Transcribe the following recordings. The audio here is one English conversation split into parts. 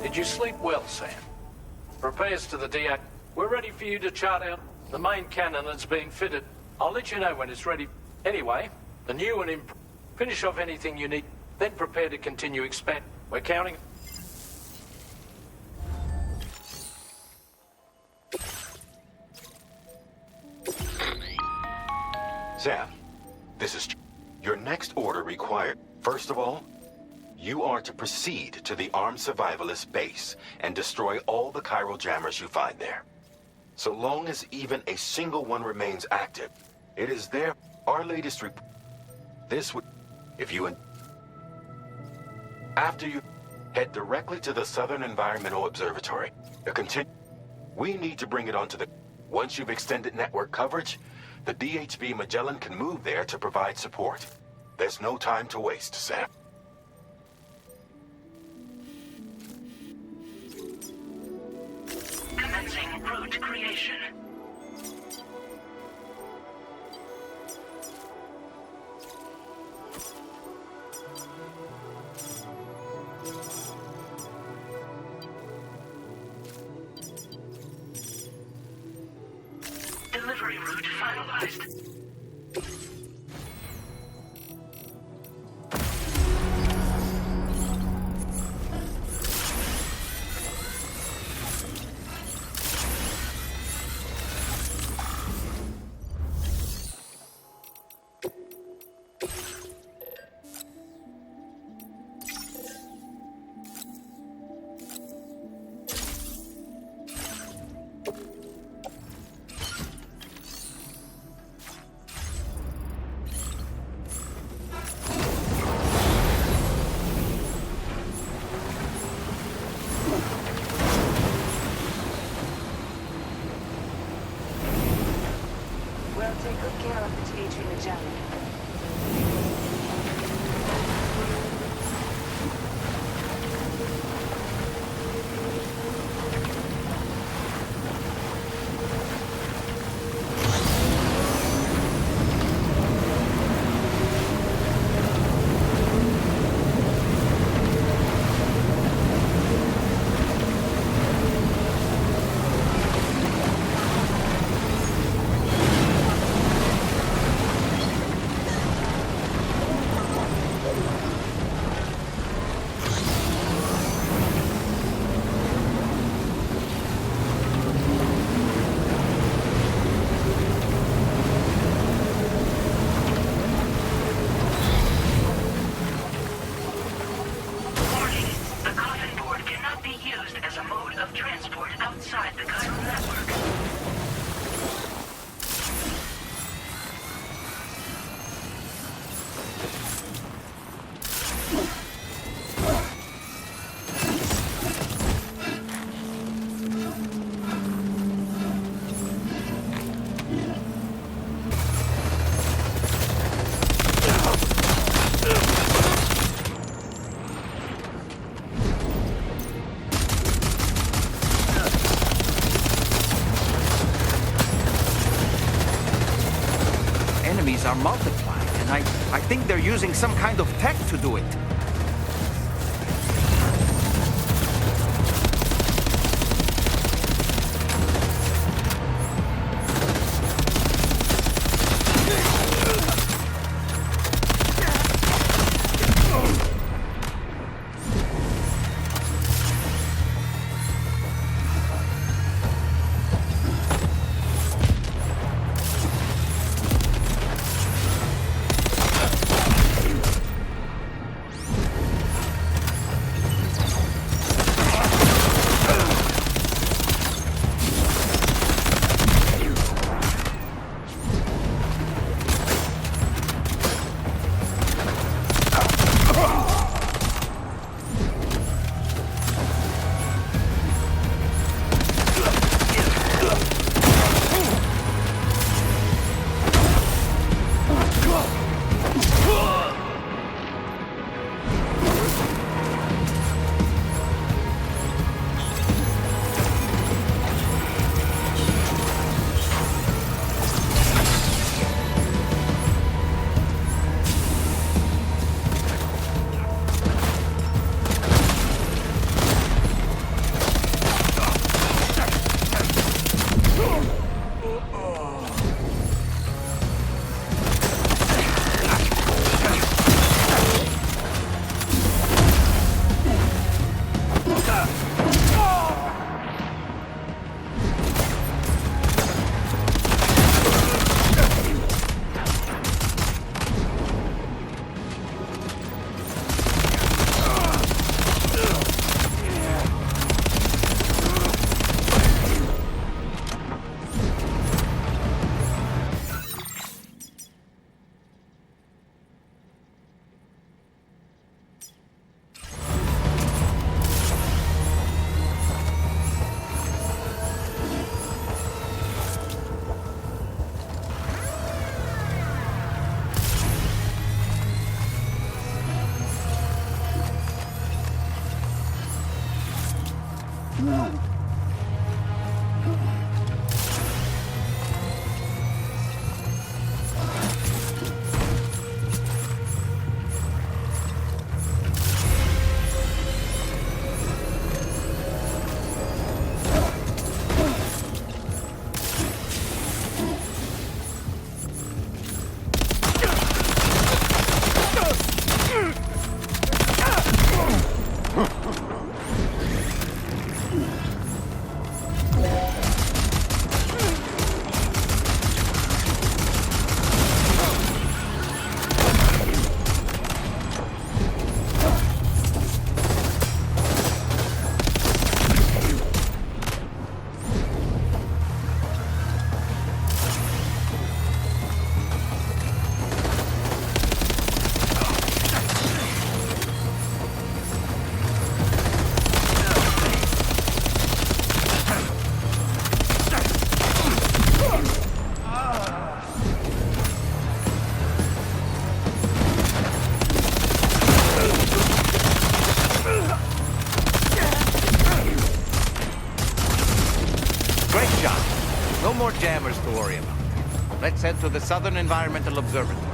Did you sleep well, Sam? Repairs to the DA. We're ready for you to chart out. The main cannon that's being fitted. I'll let you know when it's ready. Anyway, the new and finish off anything you need, then prepare to continue expand. We're counting. Sam, this is... Your next order required. First of all, you are to proceed to the armed survivalist base and destroy all the chiral jammers you find there. So long as even a single one remains active, it is there. Our latest report. This would... If you... After you head directly to the Southern Environmental Observatory, we need to bring it onto the... Once you've extended network coverage, the DHB Magellan can move there to provide support. There's no time to waste, Sam. Commencing route creation. Delivery route finalized. We'll take good care of the Aici Magellan. Are multiplying, and I think they're using some kind of tech to do it. jammers to worry about. Let's head to the Southern Environmental Observatory.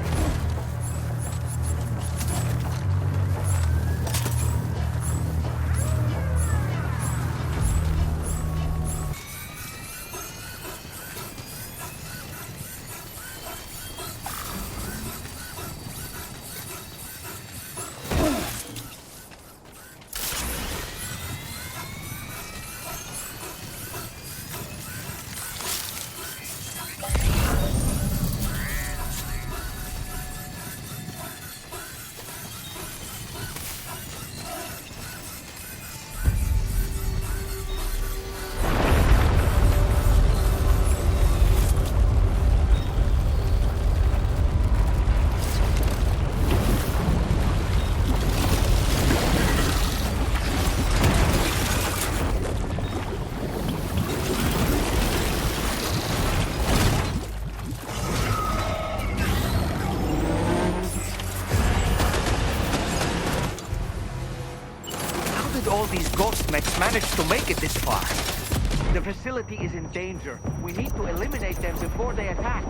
All these ghost mechs managed to make it this far. The facility is in danger. We need to eliminate them before they attack.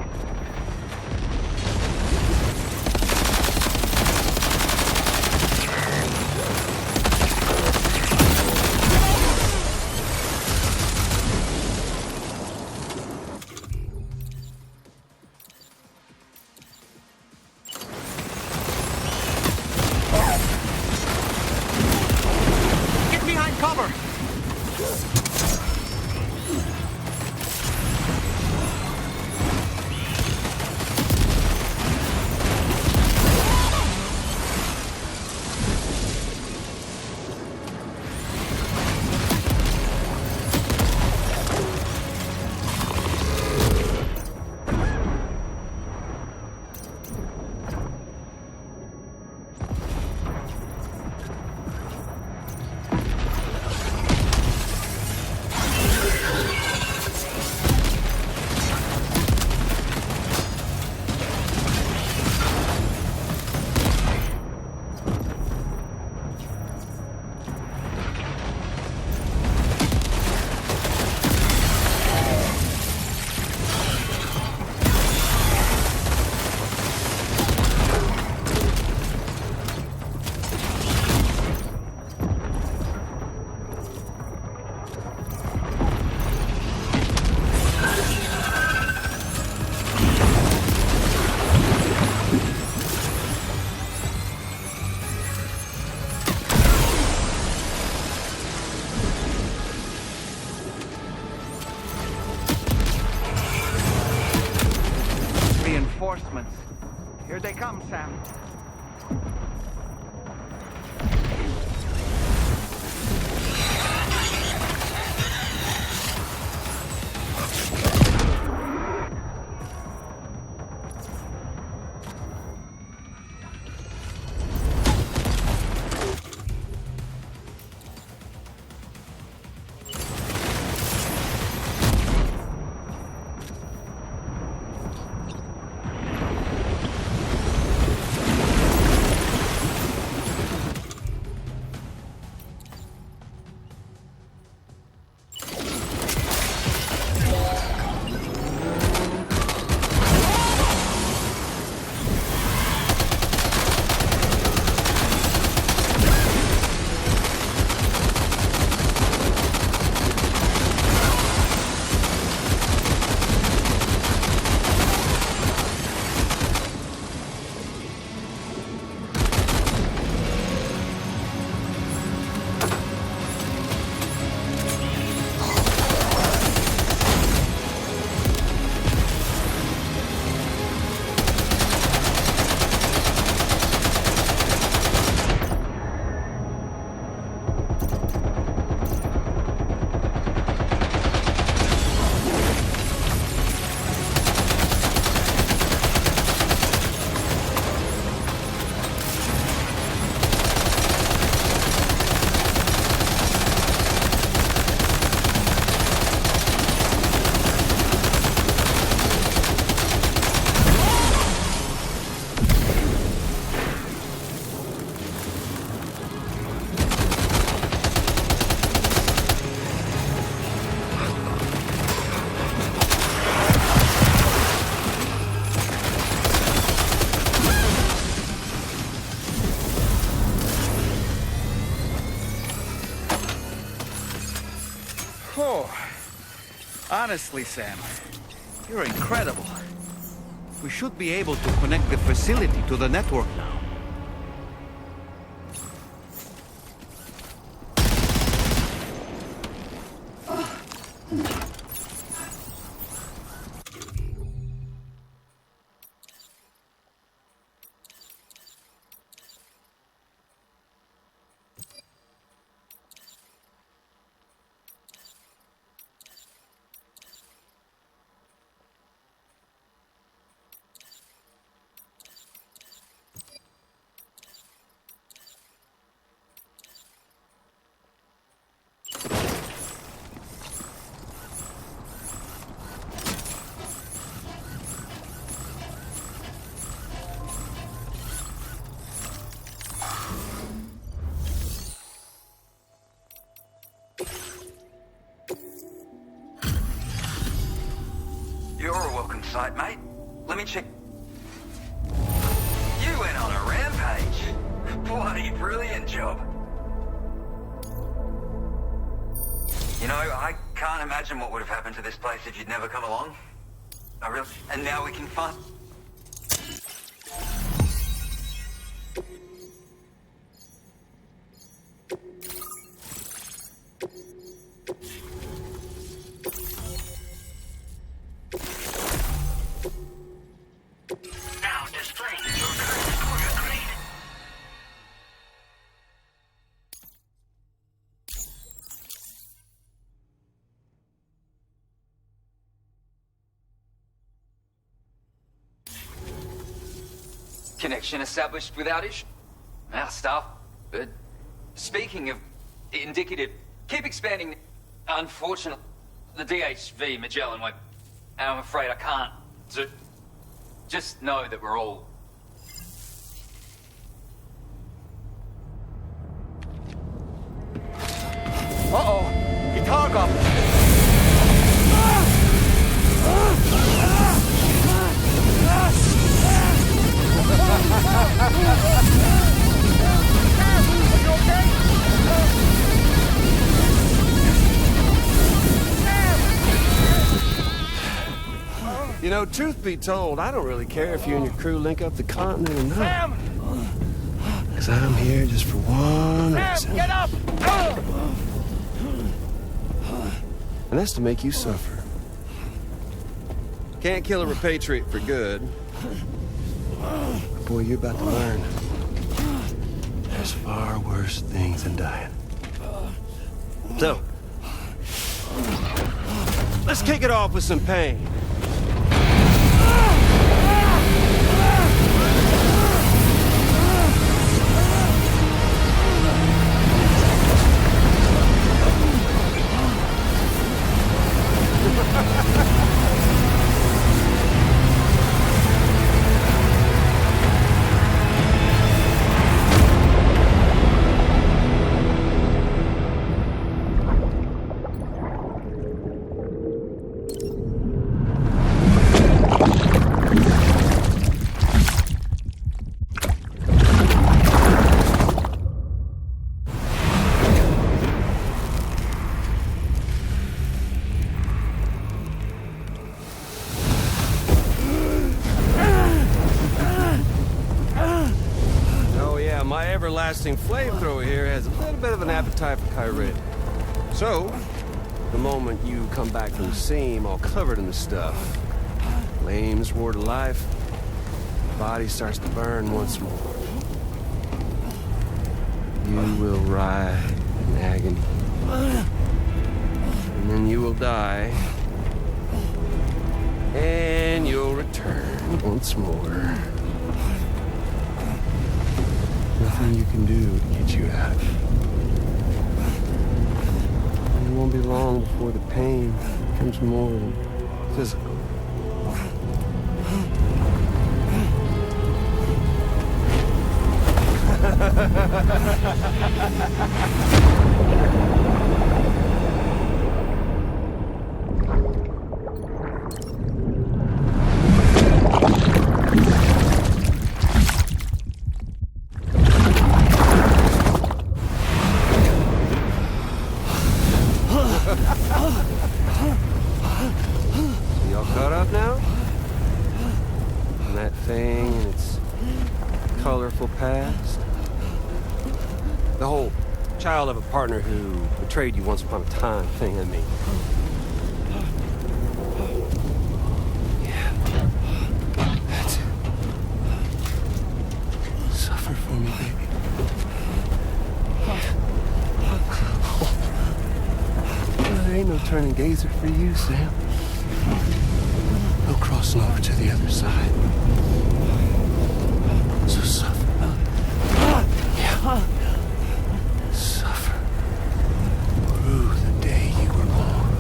Cover! Reinforcements. Here they come, Sam. Honestly, Sam, you're incredible. We should be able to connect the facility to the network now. You're a welcome sight, mate. Let me check. You went on a rampage. Bloody brilliant job. You know, I can't imagine what would have happened to this place if you'd never come along. I really... And now we can find... Now displaying your current order grade. Connection established without issue. Our stuff. But speaking of indicative, keep expanding. Unfortunately, the 𝔃𝙀𝙇� 𝙈𝙀 won't. And I'm afraid I can't. So just know that we're all... Uh-oh! 𝔃𝙀𝙇�! You know, truth be told, I don't really care if you and your crew link up the continent or not. Sam! Because I'm here just for one Sam, reason. get up! And that's to make you suffer. Can't kill a repatriate for good. But boy, you're about to learn. There's far worse things than dying. So, let's kick it off with some pain. My everlasting flamethrower here has a little bit of an appetite for 𝔬█. So, the moment you come back from the seam all covered in the stuff, flames roar to life, the body starts to burn once more. You will writhe in agony. And then you will die. And you'll return once more. Nothing you can do to get you out. And it won't be long before the pain becomes more than physical. from that thing and its colorful past? The whole child of a partner who betrayed you once upon a time thing, I mean. Yeah. That's it. Suffer for me, baby. There ain't no turning gazer for you, Sam. No crossing over to the other side. So suffer. Yeah. Suffer. Through the day you were born.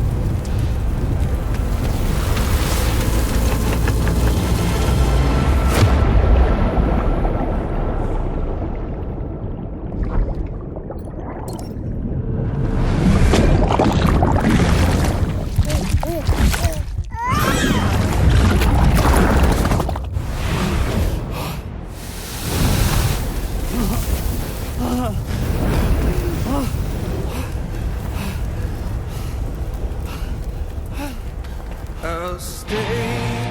I'll stay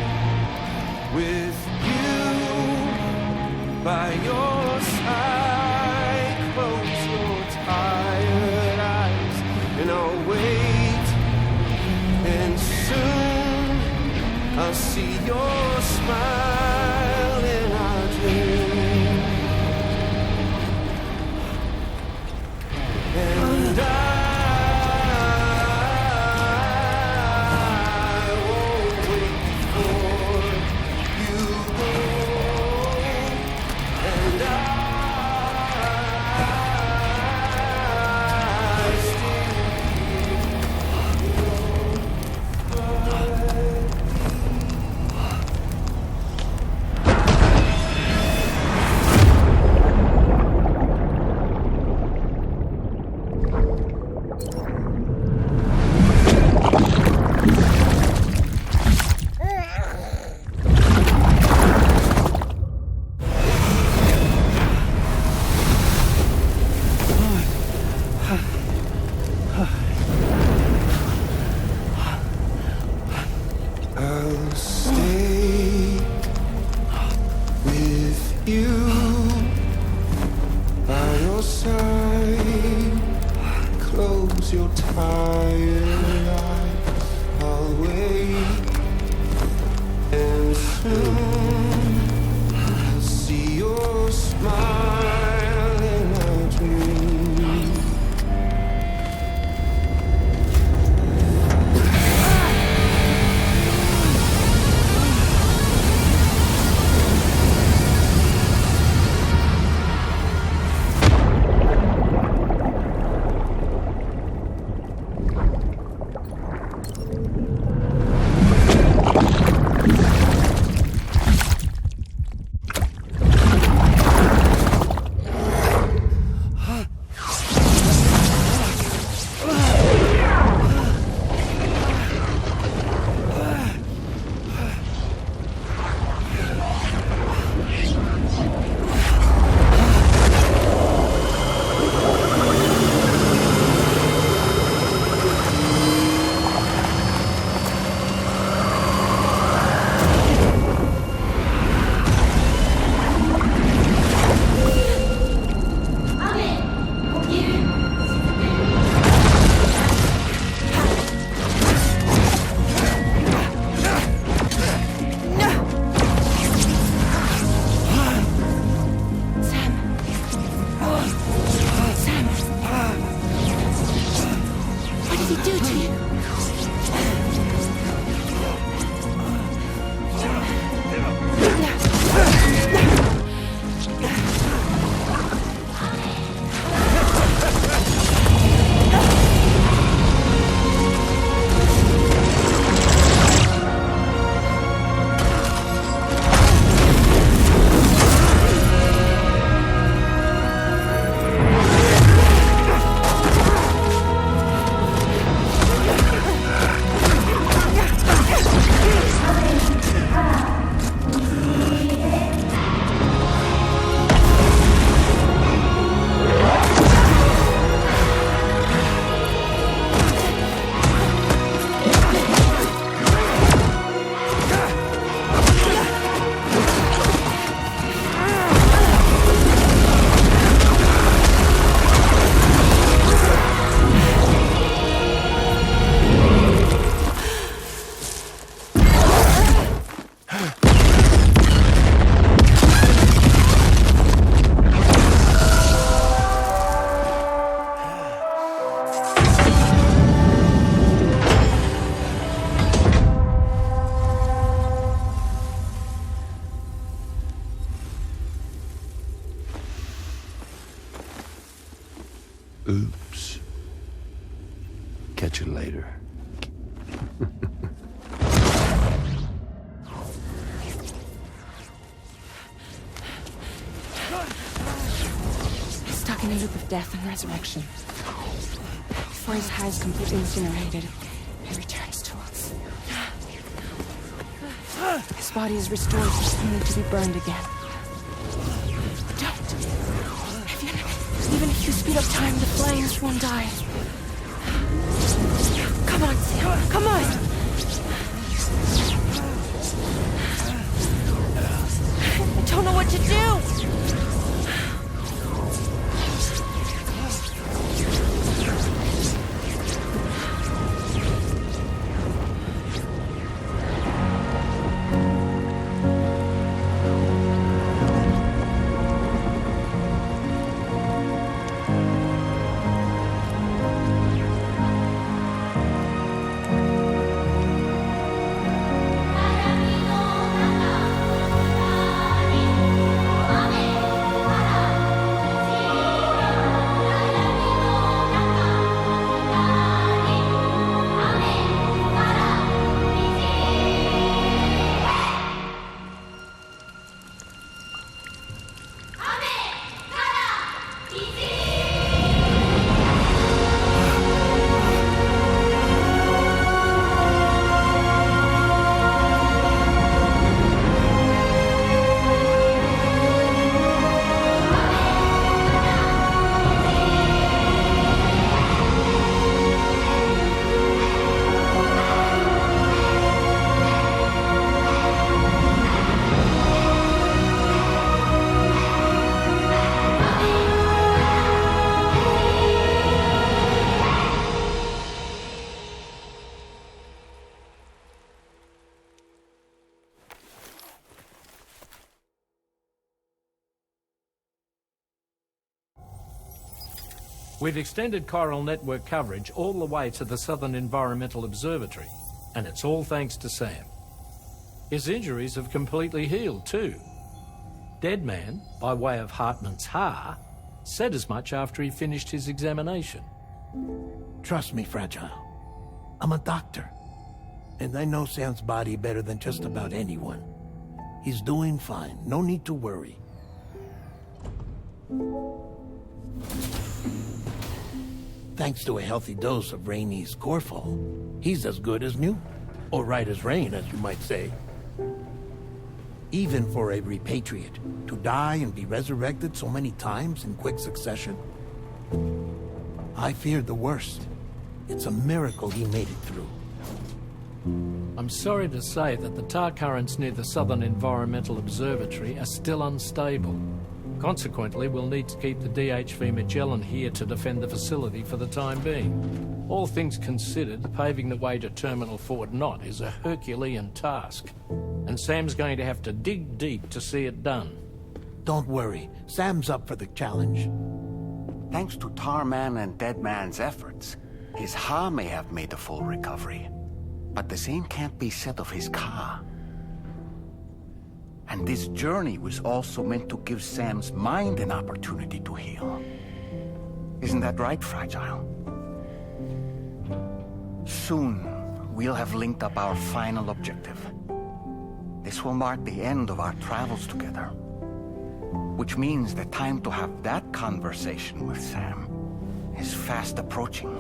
with you by your side. Close your tired eyes and I'll wait. And soon I'll see your smile in our dream. And I'll stay with you by your side. Close your tired eyes. I'll wait, and soon I'll see your smile in my dream. Oops. Catch you later. He's stuck in a loop of death and resurrection. Before his hair is completely incinerated, he returns to us. His body is restored just only to be burned again. Don't! Even if you speed up time, the flames won't die. Come on, Sam. Come on! I don't know what to do! We've extended chiral network coverage all the way to the Southern Environmental Observatory, and it's all thanks to Sam. His injuries have completely healed too. Dead Man, by way of Hartman's Ha, said as much after he finished his examination. Trust me, Fragile. I'm a doctor, and I know Sam's body better than just about anyone. He's doing fine. No need to worry. Thanks to a healthy dose of Rainey's Corfol, he's as good as new. Or right as rain, as you might say. Even for a repatriate, to die and be resurrected so many times in quick succession. I feared the worst. It's a miracle he made it through. I'm sorry to say that the tar currents near the Southern Environmental Observatory are still unstable. Consequently, we'll need to keep the 𝙃𝙀 Magellan here to defend the facility for the time being. All things considered, paving the way to Terminal Fort Knot is a Herculean task, and Sam's going to have to dig deep to see it done. Don't worry, Sam's up for the challenge. Thanks to Tarman and Deadman's efforts, his Ha may have made a full recovery. But the same can't be said of his Ka. And this journey was also meant to give Sam's mind an opportunity to heal. Isn't that right, Fragile? Soon, we'll have linked up our final objective. This will mark the end of our travels together. Which means the time to have that conversation with Sam is fast approaching.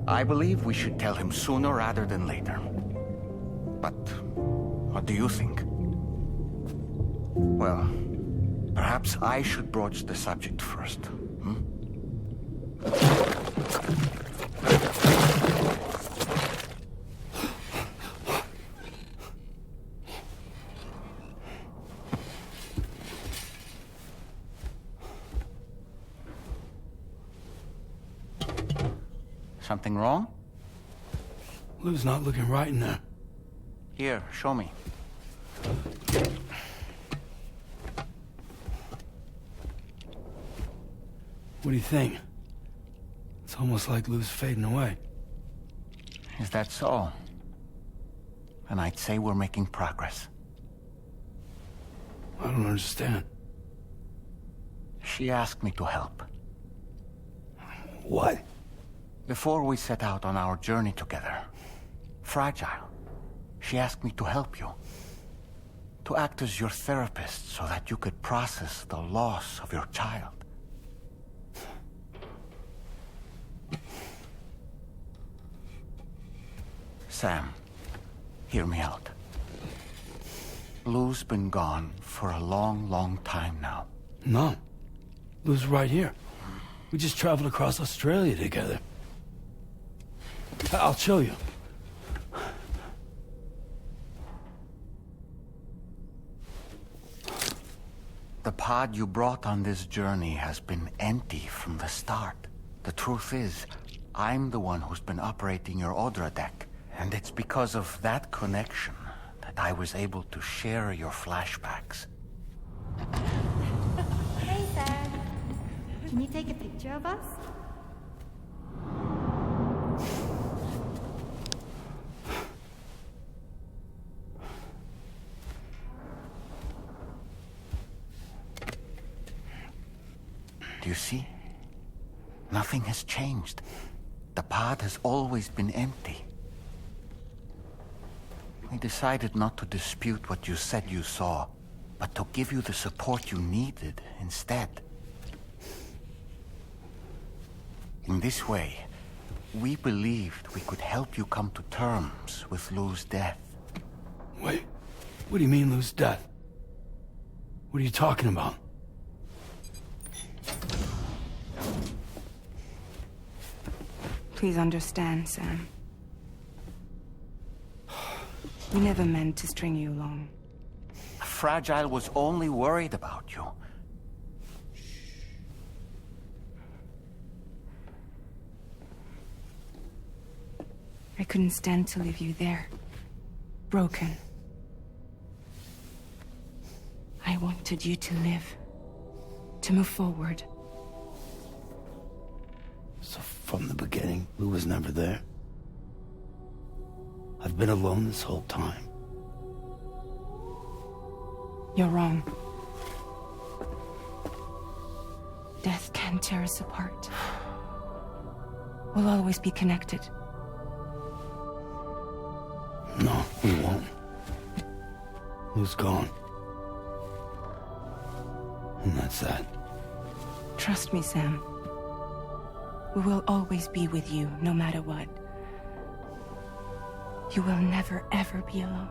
I believe we should tell him sooner rather than later. But what do you think? Well, perhaps I should broach the subject first, Something wrong? Lou's not looking right in there. Here, show me. What do you think? It's almost like Lou's fading away. Is that so? Then I'd say we're making progress. I don't understand. She asked me to help. What? Before we set out on our journey together, Fragile, she asked me to help you. To act as your therapist so that you could process the loss of your child. Sam, hear me out. Lou's been gone for a long, long time now. No. Lou's right here. We just traveled across Australia together. I'll show you. The pod you brought on this journey has been empty from the start. The truth is, I'm the one who's been operating your Odra deck, and it's because of that connection that I was able to share your flashbacks. Hey, Sam. Can you take a picture of us? Do you see? Nothing has changed. The pod has always been empty. We decided not to dispute what you said you saw, but to give you the support you needed instead. In this way, we believed we could help you come to terms with Lou's death. Wait, what do you mean Lou's death? What are you talking about? Please understand, Sam. We never meant to string you along. Fragile was only worried about you. I couldn't stand to leave you there, broken. I wanted you to live, to move forward. So from the beginning, Lou was never there? I've been alone this whole time. You're wrong. Death can tear us apart. We'll always be connected. No, we won't. Lou's gone. And that's that. Trust me, Sam. We will always be with you, no matter what. You will never, ever be alone.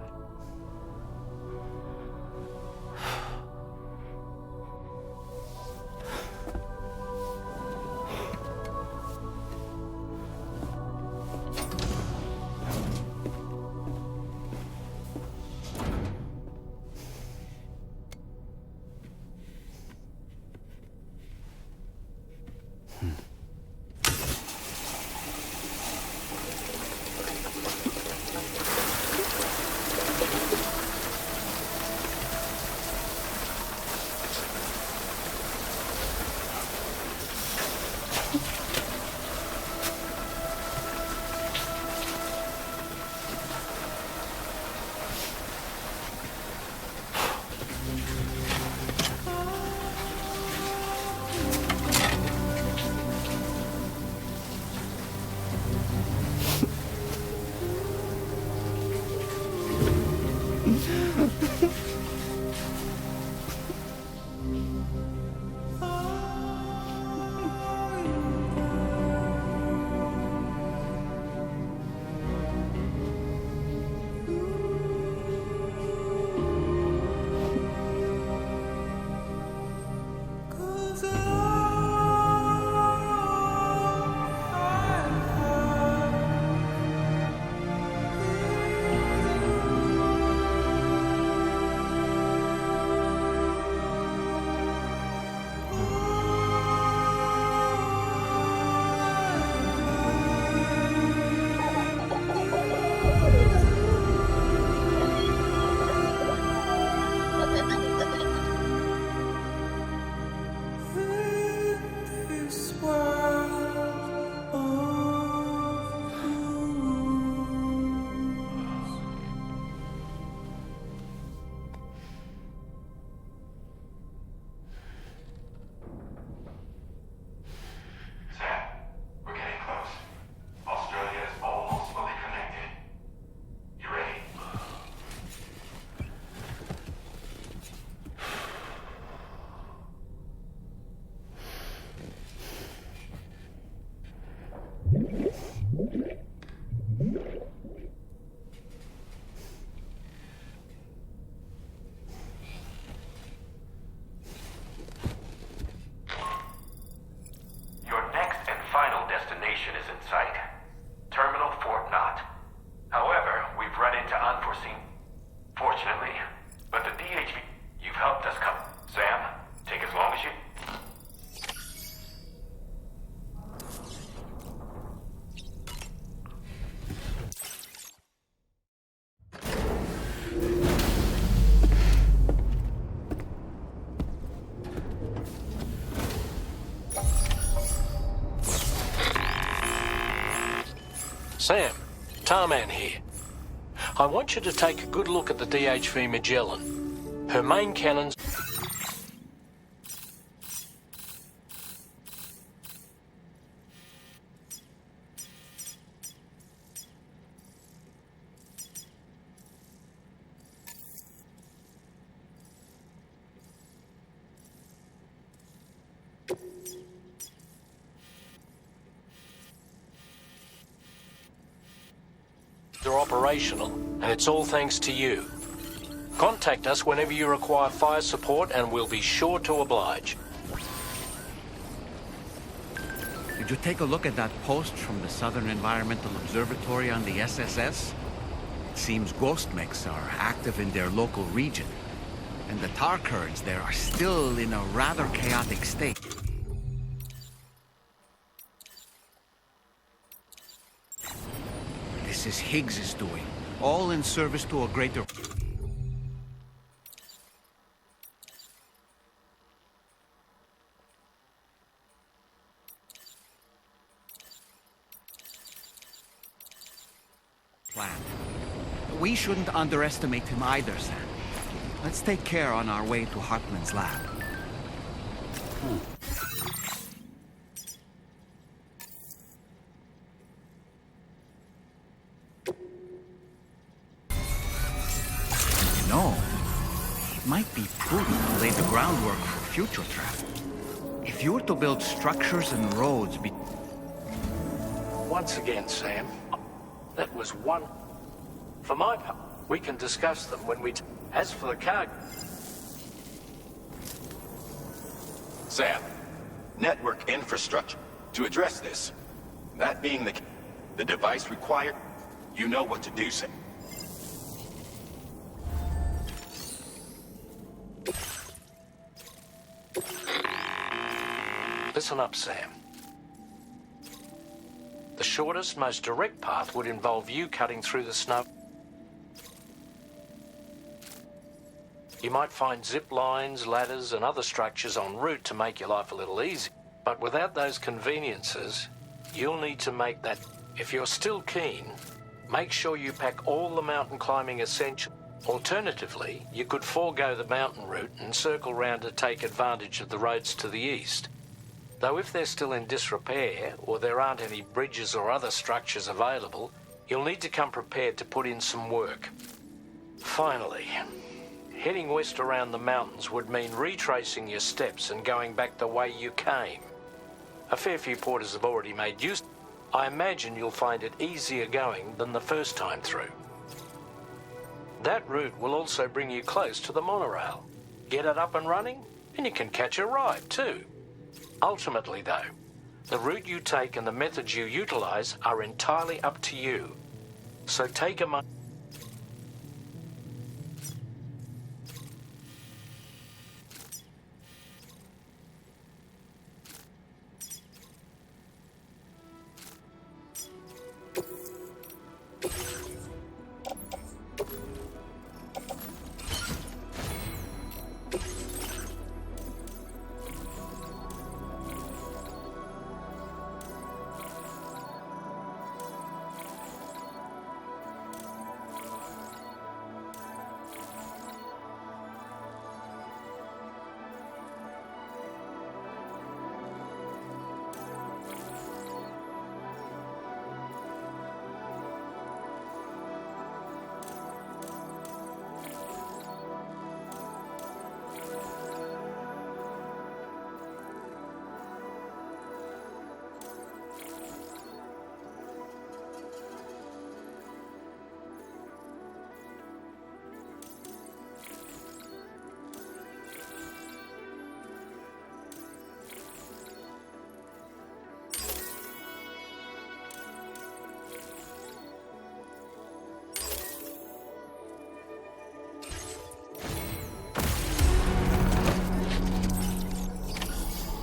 Starman here. I want you to take a good look at the 𝔃𝙀𝔕𝔕. Her main cannons... are operational, and it's all thanks to you. Contact us whenever you require fire support, and we'll be sure to oblige. Did you take a look at that post from the Southern Environmental Observatory on the SSS? It seems 𝔇𝔞𝔳𝔦𝔡 are active in their local region, and the tar currents there are still in a rather chaotic state. This is Higgs's doing, all in service to a greater... plan. We shouldn't underestimate him either, Sam. Let's take care on our way to Hartman's lab. No, it might be prudent to lay the groundwork for future travel. If you were to build structures and roads Once again, Sam, that was one... For my part, we can discuss them when we... As for the cargo... Sam, network infrastructure. To address this, that being the device required, you know what to do, Sam. Listen up, Sam. The shortest, most direct path would involve you cutting through the snow. You might find zip lines, ladders, and other structures en route to make your life a little easier. But without those conveniences, you'll need to make that... If you're still keen, make sure you pack all the mountain climbing essentials. Alternatively, you could forego the mountain route and circle round to take advantage of the roads to the east. Though if they're still in disrepair, or there aren't any bridges or other structures available, you'll need to come prepared to put in some work. Finally, heading west around the mountains would mean retracing your steps and going back the way you came. A fair few porters have already made use. I imagine you'll find it easier going than the first time through. That route will also bring you close to the monorail. Get it up and running, and you can catch a ride too. Ultimately, though, the route you take and the methods you utilize are entirely up to you. So take a moment.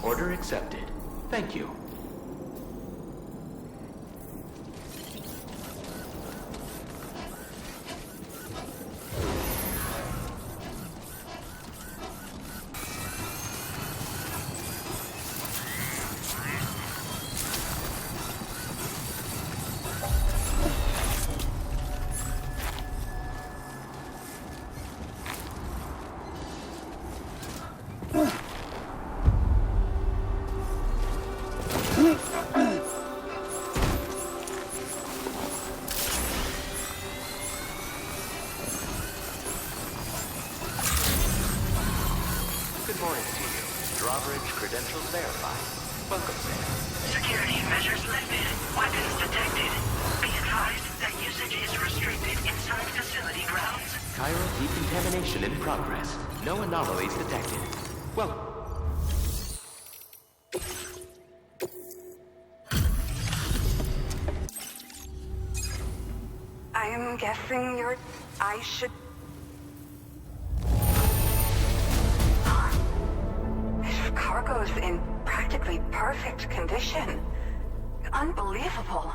Order accepted. Thank you. Drawbridge credentials verified. Welcome, Seir. Security measures lifted. Weapons detected. Be advised that usage is restricted inside facility grounds. Chiral decontamination in progress. No anomalies detected. Well, I'm guessing I should... This cargo's in practically perfect condition. Unbelievable.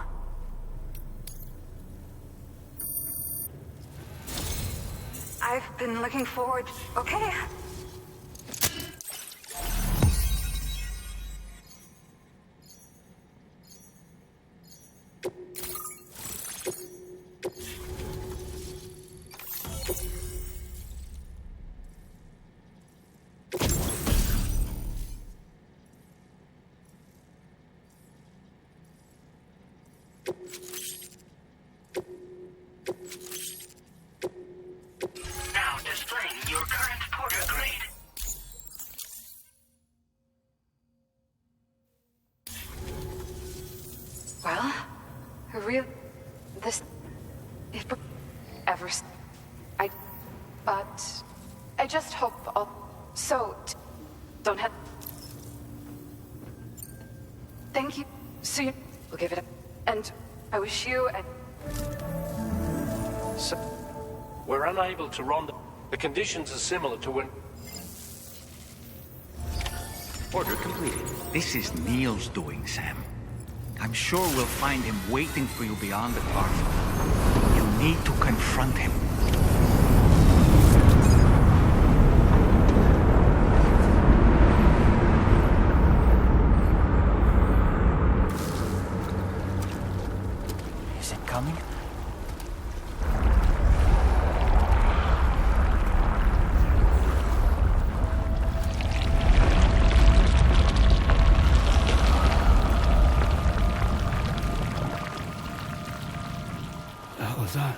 I've been looking forward... Okay. Now displaying your current porter grade. Well, this... If ever... But... I just hope I'll... Don't have... Thank you. Soon. We'll give it a... And I wish you and... So, we're unable to rendezvous. The conditions are similar to when... order completed. This is Neil's doing, Sam. I'm sure we'll find him waiting for you beyond the target. You need to confront him. Is it coming? The hell is that?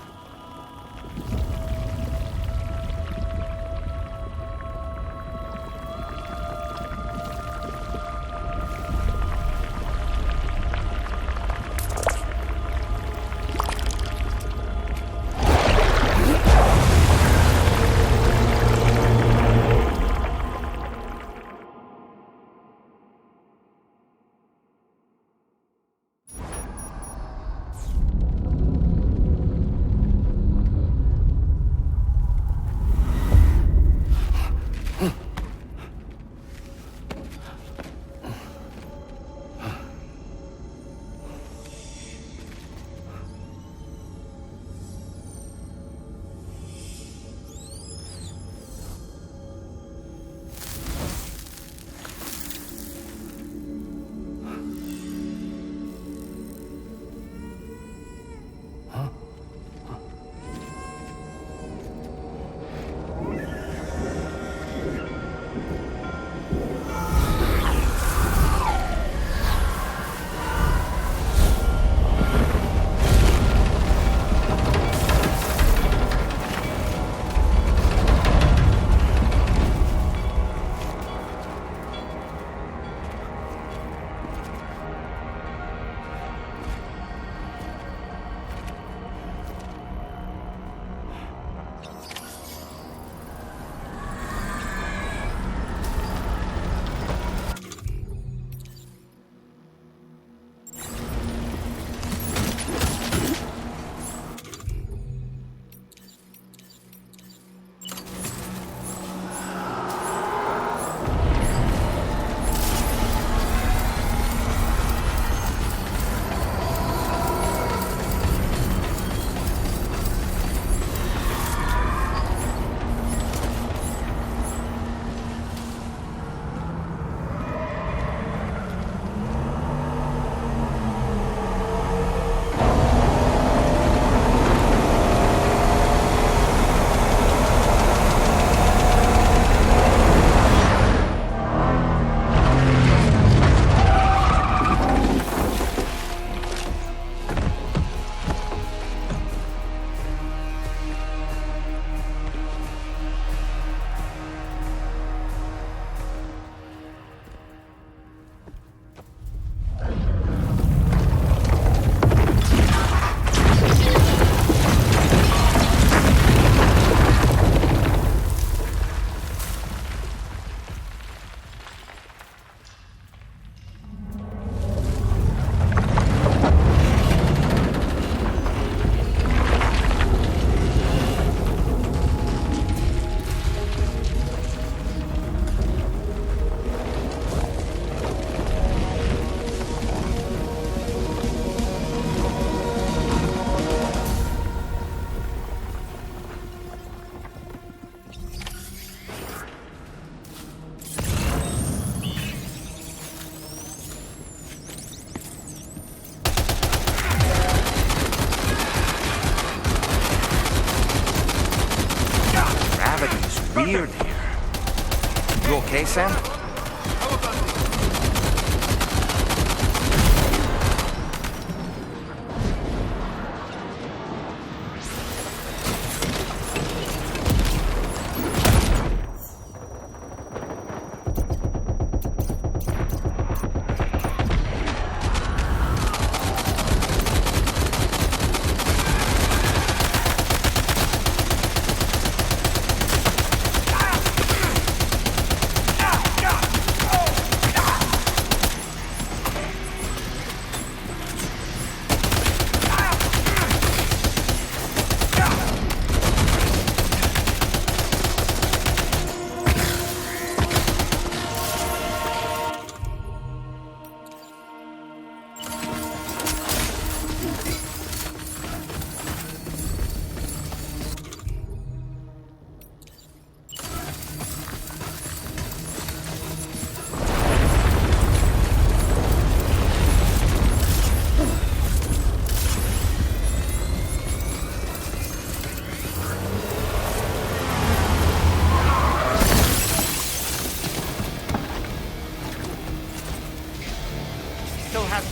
weird here. You okay, Sam?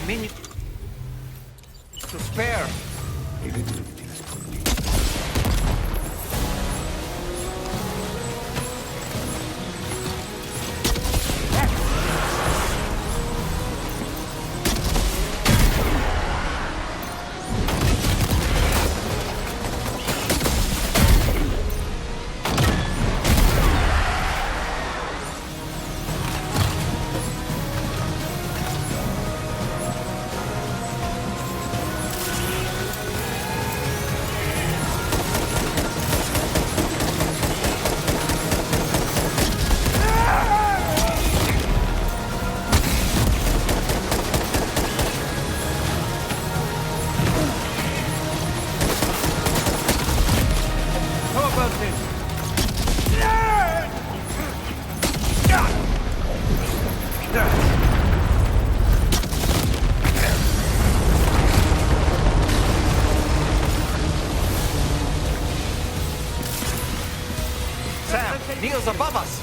Minutes to spare. Neil's above us!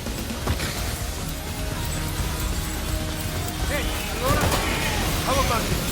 Hey, allora, how about this?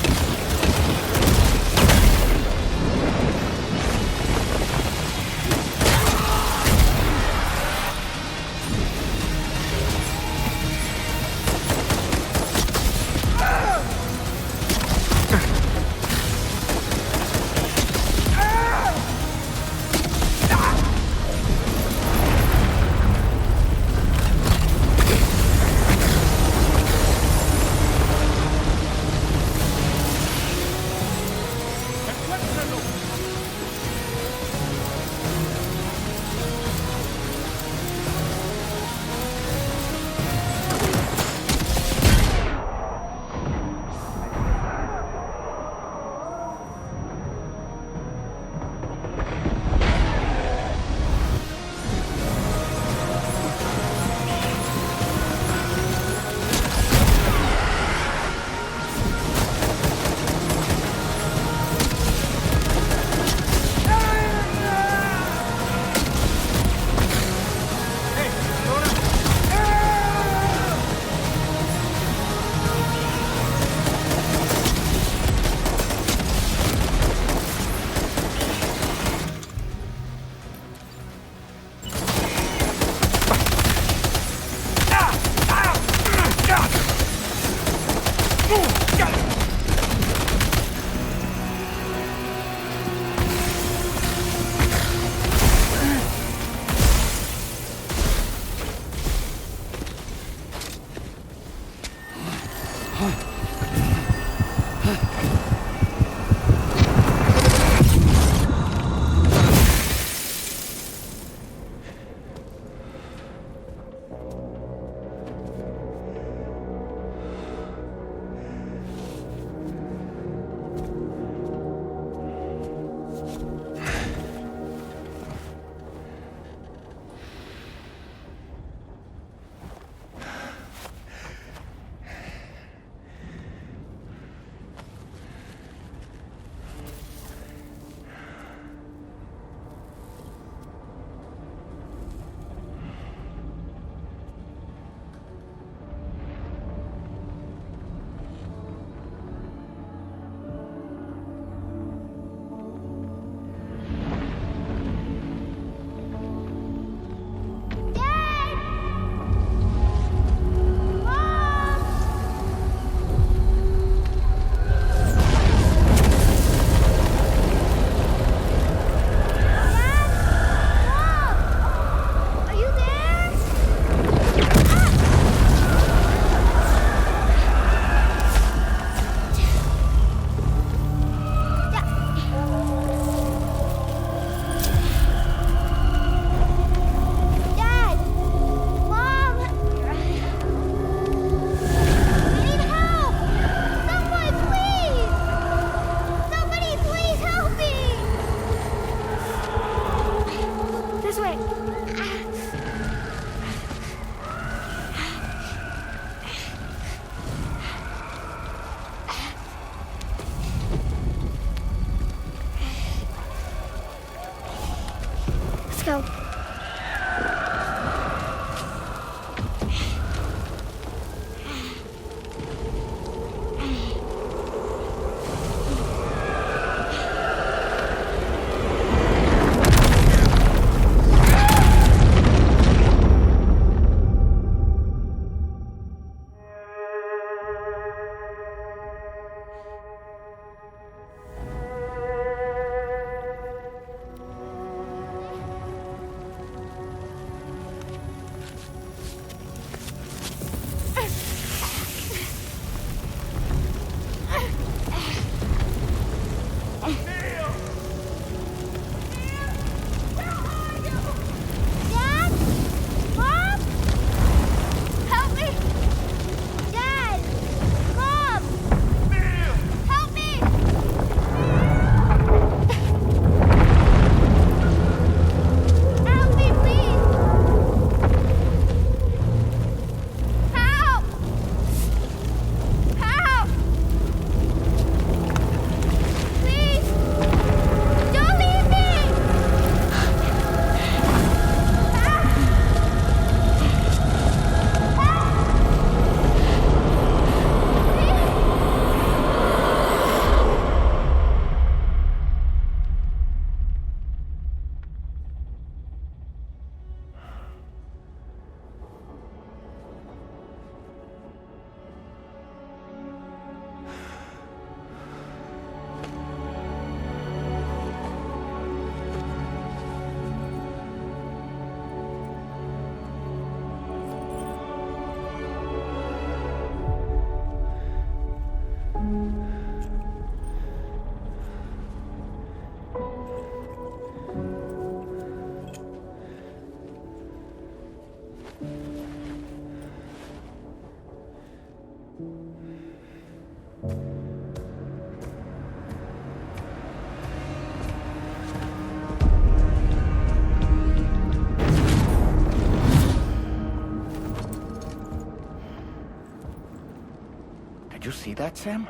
see that, Sam?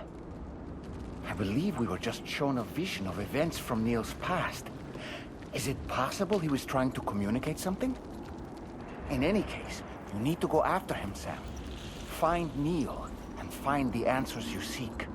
I believe we were just shown a vision of events from Neil's past. Is it possible he was trying to communicate something? In any case, you need to go after him, Sam. Find Neil, and find the answers you seek.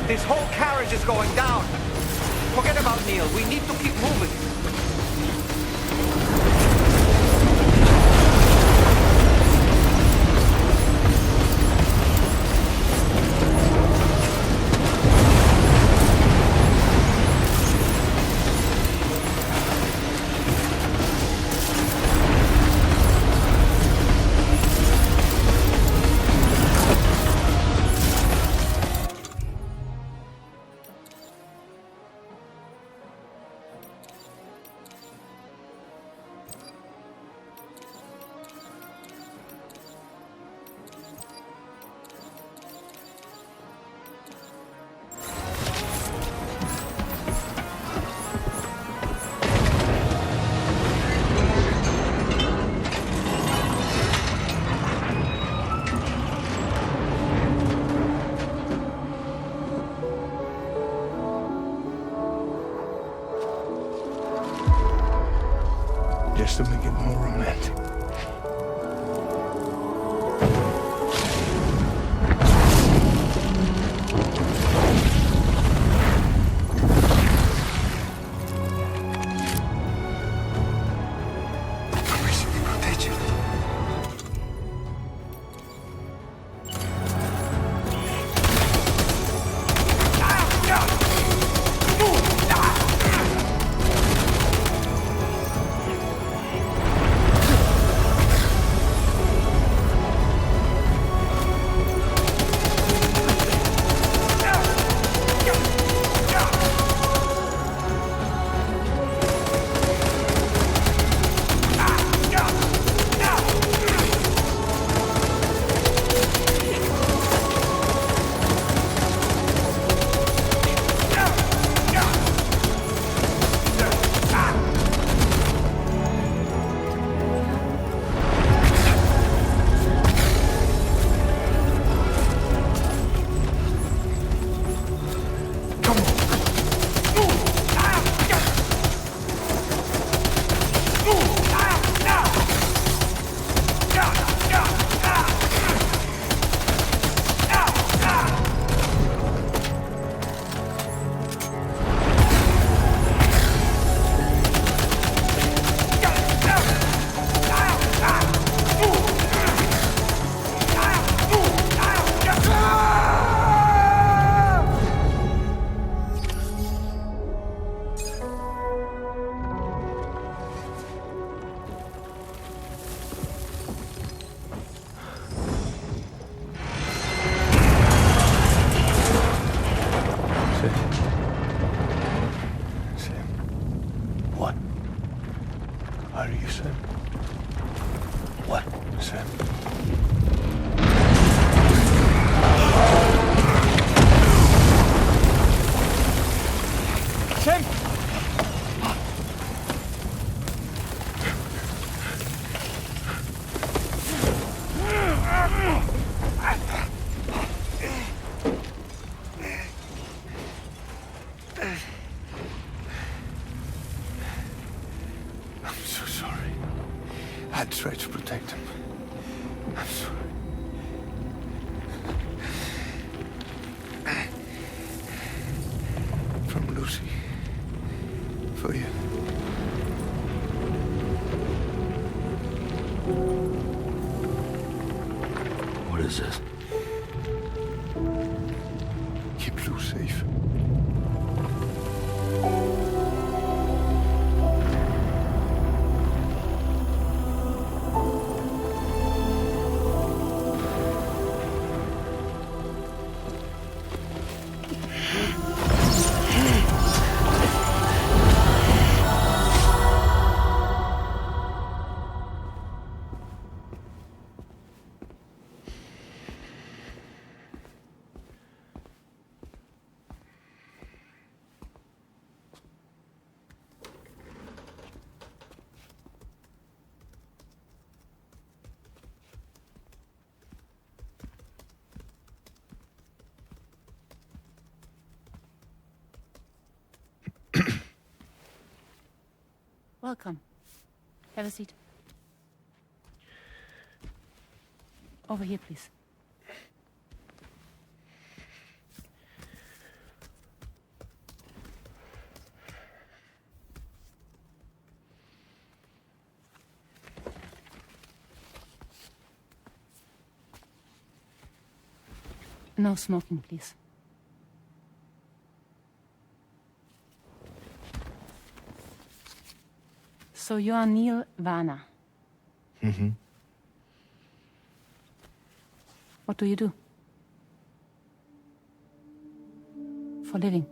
This whole carriage is going down. Forget about Neil. We need to keep moving. Just to make it more romantic. Are you Sam? What? Sam? Sam! I'm so sorry. I tried to protect him. I'm sorry. From Lucy. For you. What is this? Keep Lou safe. Welcome. Have a seat. Over here, please. No smoking, please. So you are 𝔤𝔦𝔡. Mm-hmm. What do you do? For living?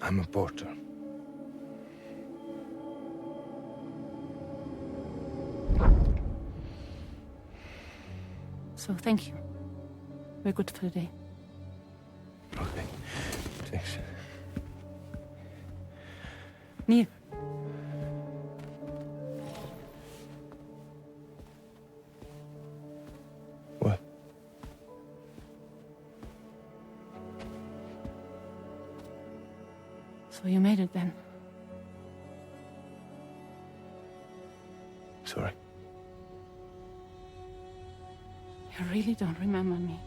I'm a porter. So thank you. We're good for the day. Okay. Thanks. Neil. What? So you made it then? Sorry. You really don't remember me.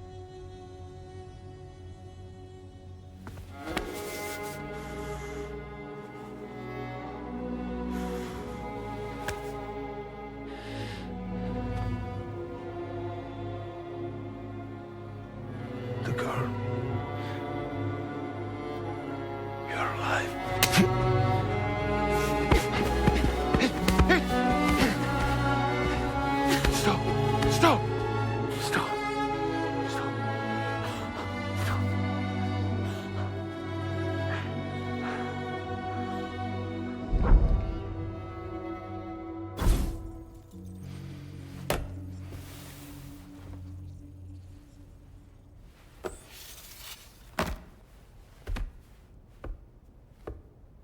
The girl. You're alive. Stop! Stop! Stop! Stop! Stop!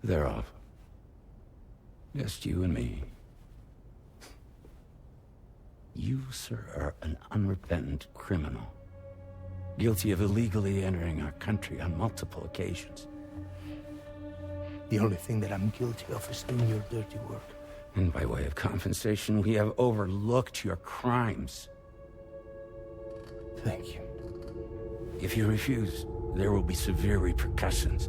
They're off. Just you and me. You, sir, are an unrepentant criminal. Guilty of illegally entering our country on multiple occasions. The only thing that I'm guilty of is doing your dirty work. And by way of compensation, we have overlooked your crimes. Thank you. If you refuse, there will be severe repercussions.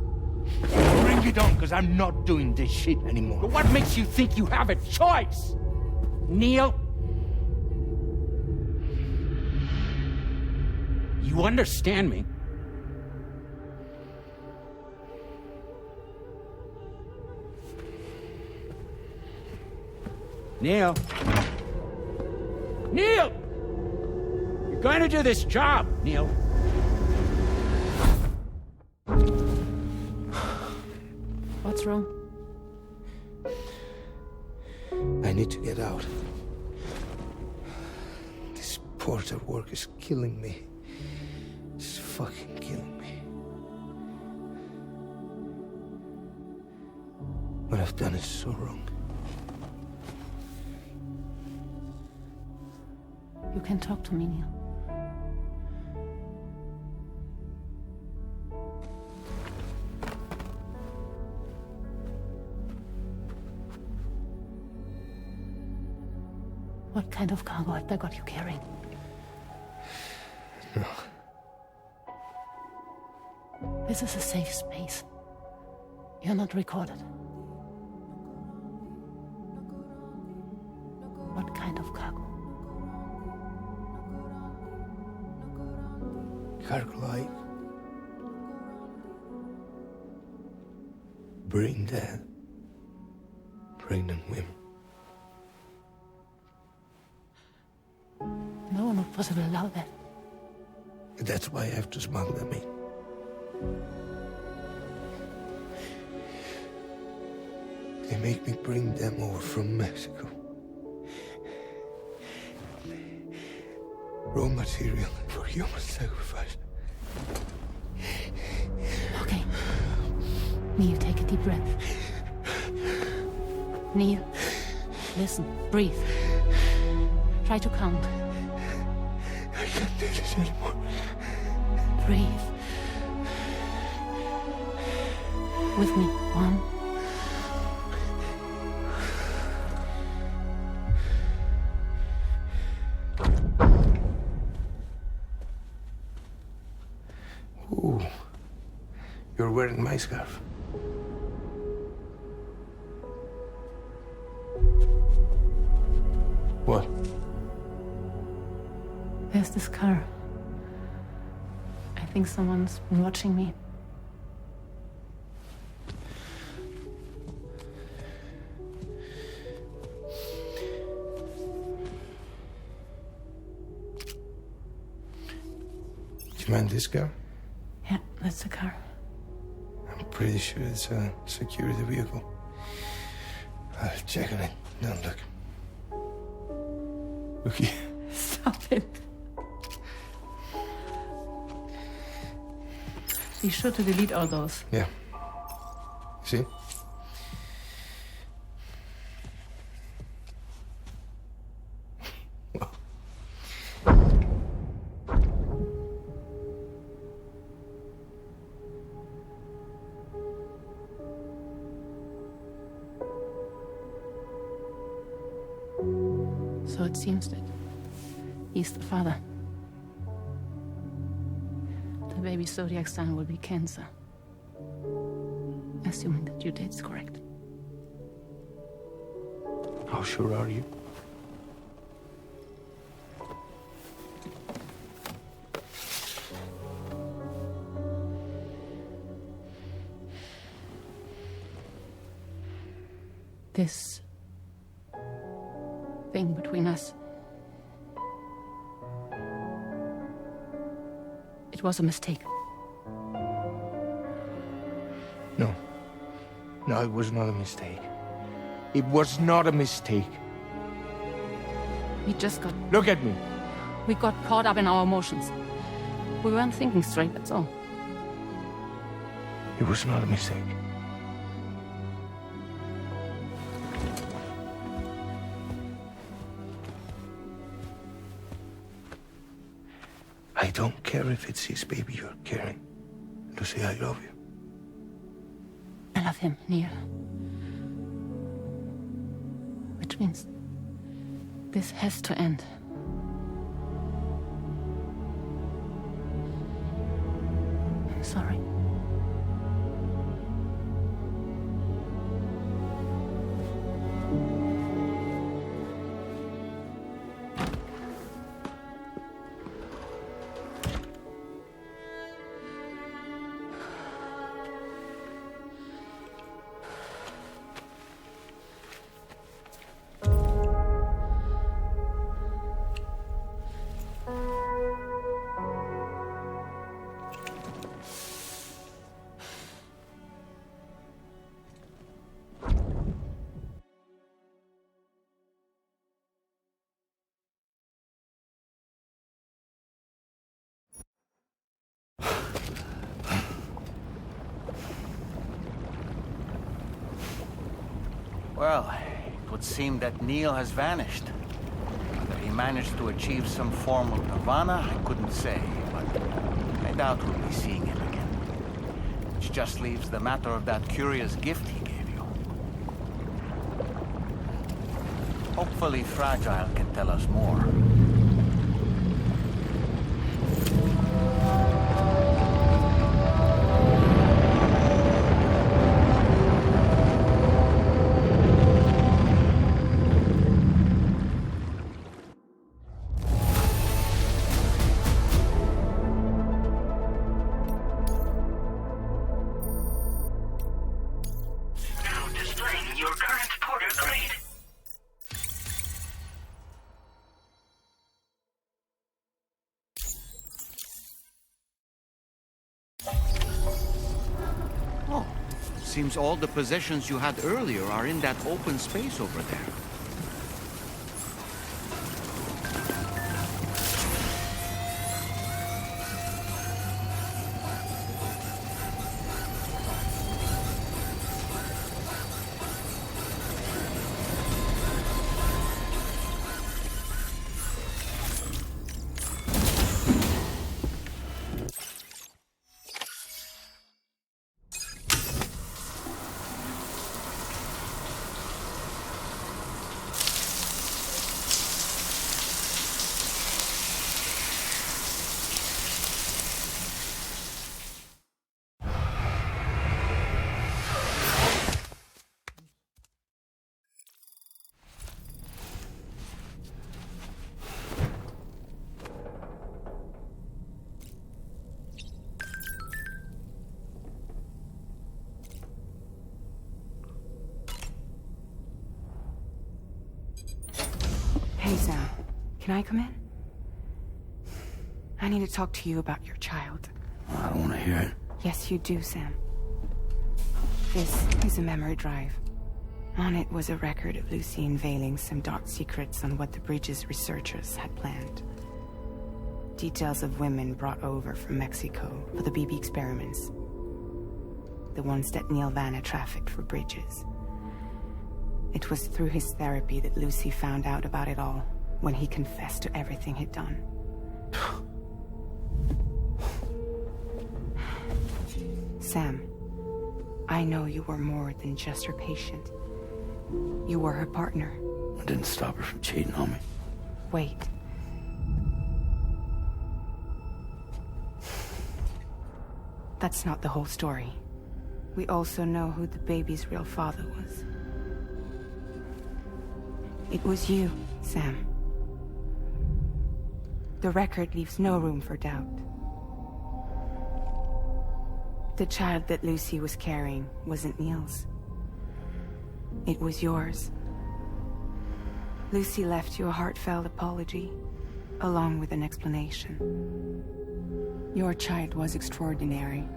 Bring it on, because I'm not doing this shit anymore. But what makes you think you have a choice? Neil? You understand me? Neil? Neil! You're going to do this job, Neil. What's wrong? I need to get out. This porter work is killing me. It's fucking killing me. What I've done is so wrong. You can talk to me, Neil. What kind of cargo have they got you carrying? No. This is a safe space. You're not recorded. What kind of cargo? Cargo like brain dead, pregnant women. No one would possibly allow that. That's why I have to smuggle them in. They make me bring them over from Mexico. Raw material for human sacrifice. Okay. Neil, take a deep breath. Neil, listen, breathe. Try to count. I can't do this anymore. Breathe. With me. 1. Ooh, you're wearing my scarf. What? There's this car. I think someone's been watching me. Do you mind this car? Yeah, that's the car. I'm pretty sure it's a security vehicle. I'll check on it. Don't look. Okay. Stop it. Be sure to delete all those. Yeah. See? So it seems that he's the father. The baby zodiac sign will be Cancer. Assuming that your date is correct. How sure are you? This thing between us. It was a mistake. No. No, it was not a mistake. It was not a mistake. We just got... Look at me. We got caught up in our emotions. We weren't thinking straight, that's all. It was not a mistake. I don't care if it's his baby you're carrying. Lucy, I love you. I love him, Neil. Which means this has to end. I'm sorry. Well, it would seem that Neil has vanished. Whether he managed to achieve some form of nirvana, I couldn't say, but I doubt we'll be seeing him again. Which just leaves the matter of that curious gift he gave you. Hopefully Fragile can tell us more. Seems all the possessions you had earlier are in that open space over there. Hey, Sam. Can I come in? I need to talk to you about your child. I don't want to hear it. Yes, you do, Sam. This is a memory drive. On it was a record of Lucy unveiling some dark secrets on what the Bridges researchers had planned. Details of women brought over from Mexico for the BB experiments. The ones that Neil Vanna trafficked for Bridges. It was through his therapy that Lucy found out about it all, when he confessed to everything he'd done. Sam, I know you were more than just her patient. You were her partner. I didn't stop her from cheating on me. Wait. That's not the whole story. We also know who the baby's real father was. It was you, Sam. The record leaves no room for doubt. The child that Lucy was carrying wasn't Neil's. It was yours. Lucy left you a heartfelt apology, along with an explanation. Your child was extraordinary.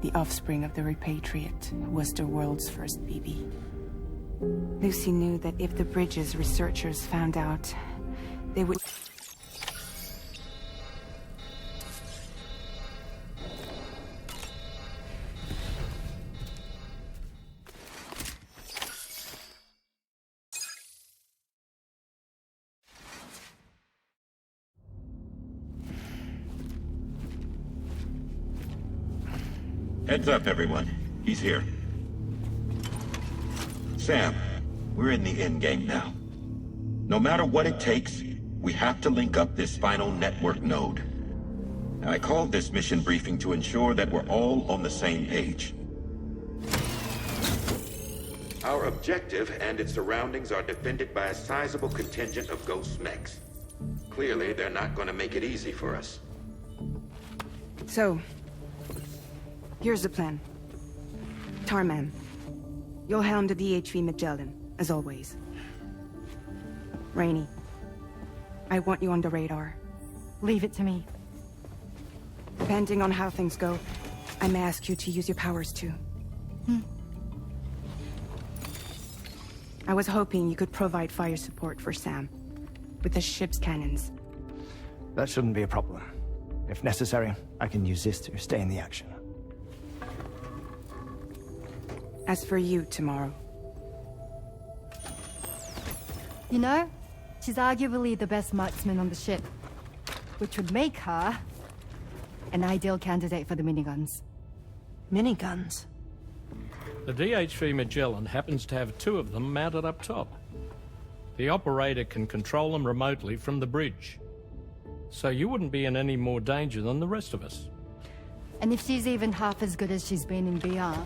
The offspring of the repatriate who was the world's first BB. Lucy knew that if the Bridges researchers found out, they would... Heads up, everyone. He's here. Sam, we're in the endgame now. No matter what it takes, we have to link up this final network node. I called this mission briefing to ensure that we're all on the same page. Our objective and its surroundings are defended by a sizable contingent of ghost mechs. Clearly, they're not going to make it easy for us. So, here's the plan. Tarman, you'll helm the DHV Magellan, as always. Rainey, I want you on the radar. Leave it to me. Depending on how things go, I may ask you to use your powers too. I was hoping you could provide fire support for Sam, with the ship's cannons. That shouldn't be a problem. If necessary, I can use this to stay in the action. As for you, tomorrow, You know, she's arguably the best marksman on the ship, which would make her an ideal candidate for the miniguns. Miniguns? The 𝔃𝙀 𝔕𝔦𝔡 happens to have 2 of them mounted up top. The operator can control them remotely from the bridge. So you wouldn't be in any more danger than the rest of us. And if she's even half as good as she's been in VR,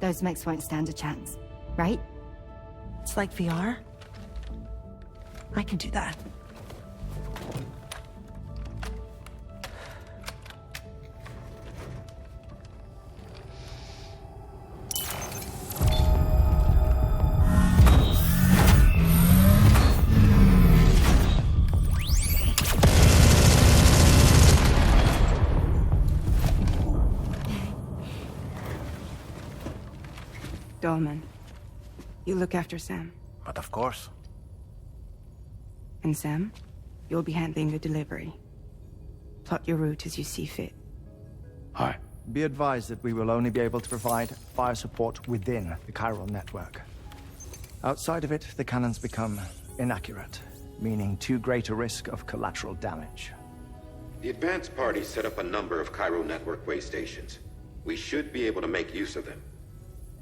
those mechs won't stand a chance, right? It's like VR? I can do that. Dolman, you look after Sam. But of course. And Sam, you'll be handling the delivery. Plot your route as you see fit. Hi. Be advised that we will only be able to provide fire support within the chiral network. Outside of it, the cannons become inaccurate, meaning too great a risk of collateral damage. The advanced party set up a number of chiral network way stations. We should be able to make use of them.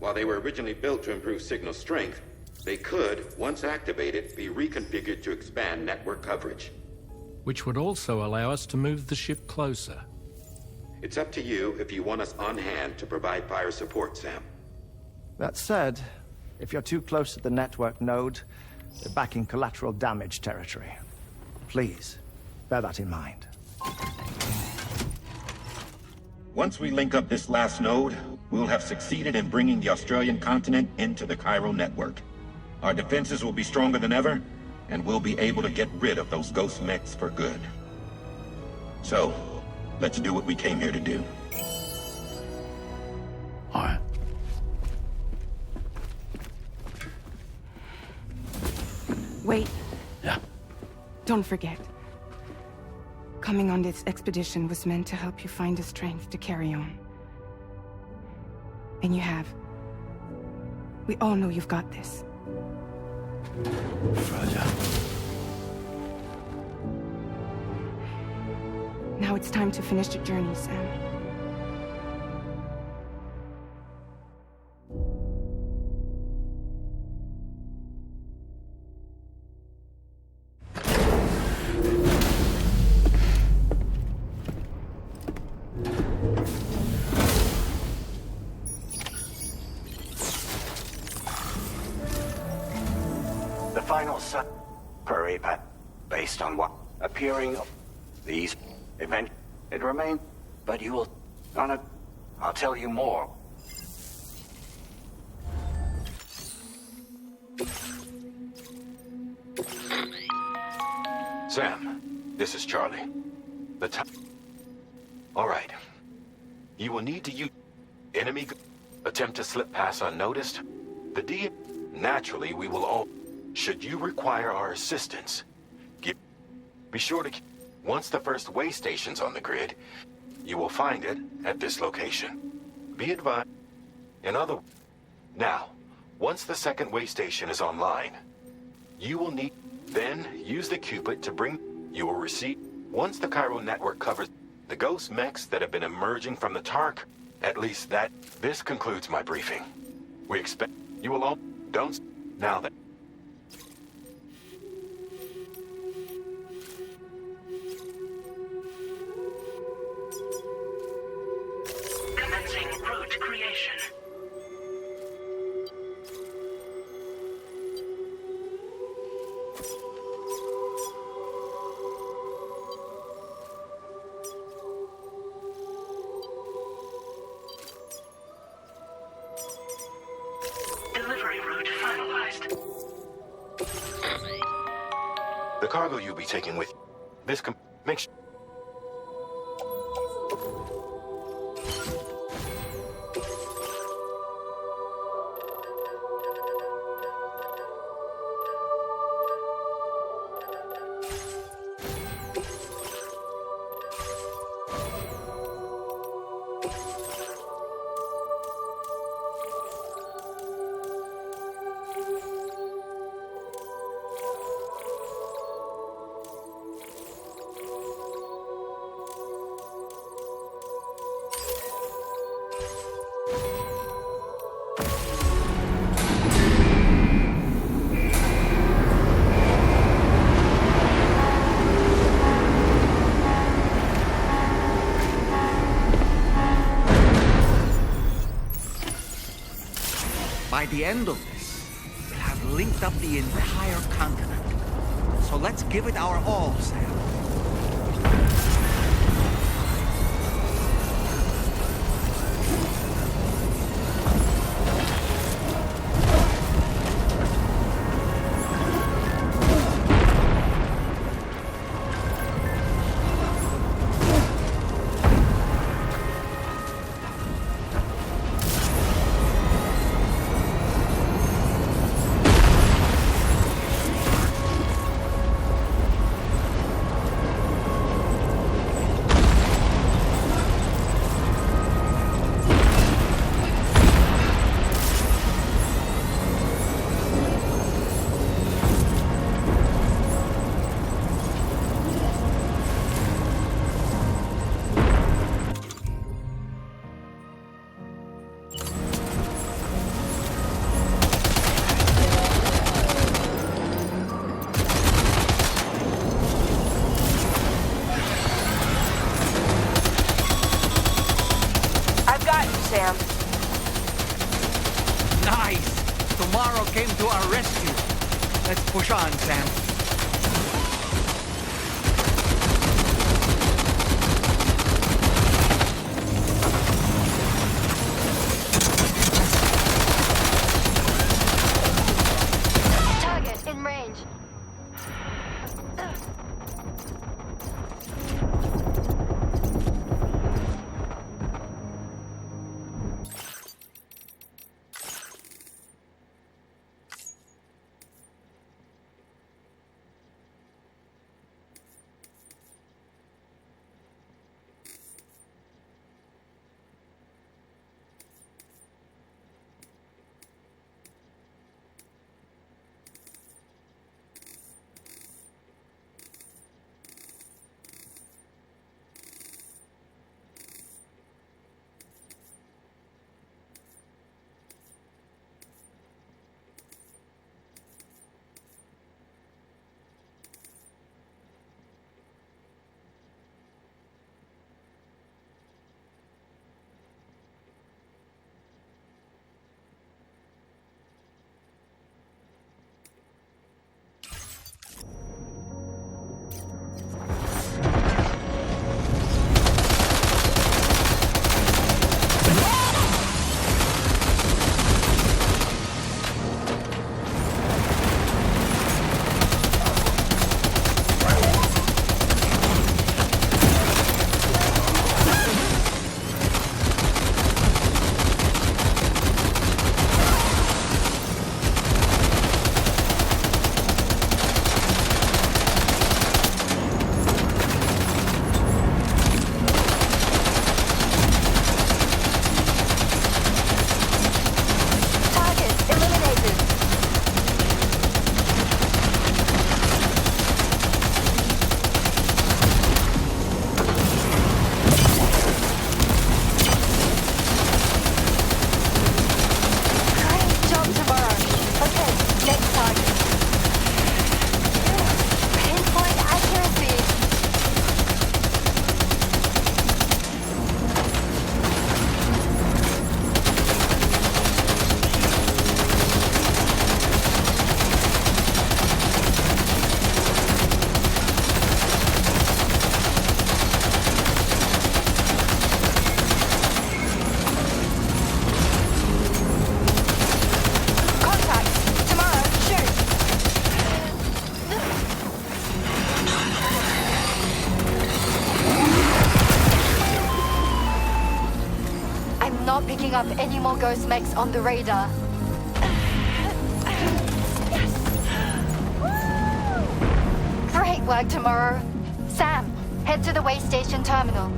While they were originally built to improve signal strength, they could, once activated, be reconfigured to expand network coverage. Which would also allow us to move the ship closer. It's up to you if you want us on hand to provide fire support, Sam. That said, if you're too close to the network node, you're back in collateral damage territory. Please, bear that in mind. Once we link up this last node, we'll have succeeded in bringing the Australian continent into the chiral network. Our defenses will be stronger than ever, and we'll be able to get rid of those ghost mechs for good. So, let's do what we came here to do. All right. Wait. Yeah. Don't forget. Coming on this expedition was meant to help you find the strength to carry on. And you have. We all know you've got this. Roger. Now it's time to finish the journey, Sam. Query, but based on what appearing of these events, it remains. But you will on it. I'll tell you more. Sam, this is Charlie. The time. All right. You will need to use enemy attempt to slip past unnoticed. The D. Naturally, we will all. Should you require our assistance, be sure to. Once the first way station's on the grid, you will find it at this location. Be advised. Now, once the second way station is online, you will need. Then use the Cupid to bring. You will receive. Once the chiral network covers the ghost mechs that have been emerging from the Tark, at least that. This concludes my briefing. We expect you will all. Don't. Now that. Commencing route creation. Delivery route finalized. The cargo you'll be taking with this make sure. By the end of this, we'll have linked up the entire continent. So let's give it our all, Sam. Sam. Nice! Tomorrow came to our rescue. Let's push on, Sam. Target in range. Picking up any more ghost mechs on the radar. Great work, Tomorrow. Sam, head to the way station terminal.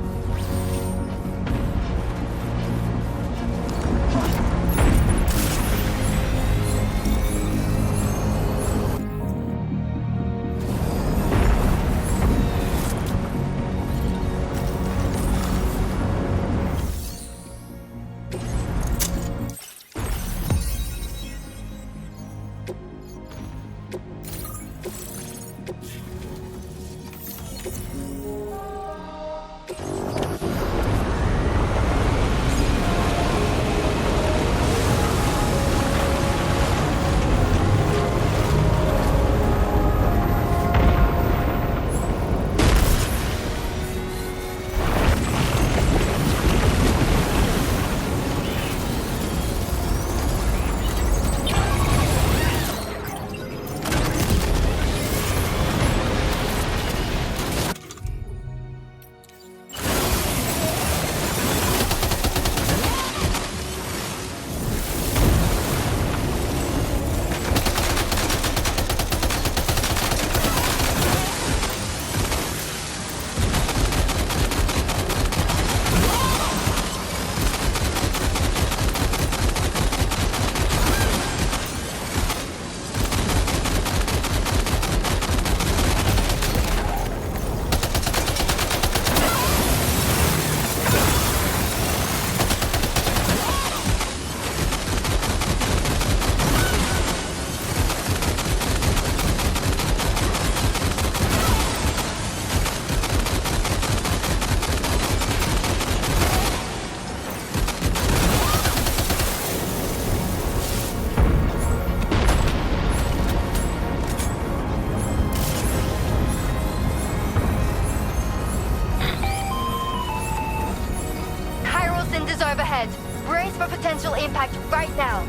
potential impact right now.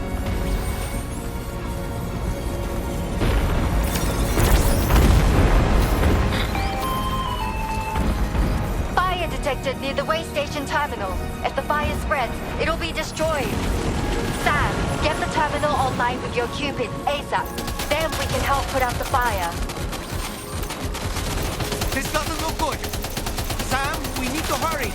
Fire detected near the way station terminal. If the fire spreads, it'll be destroyed. Sam, get the terminal online with your Cupid ASAP. Then we can help put out the fire. This doesn't look good. Sam, we need to hurry.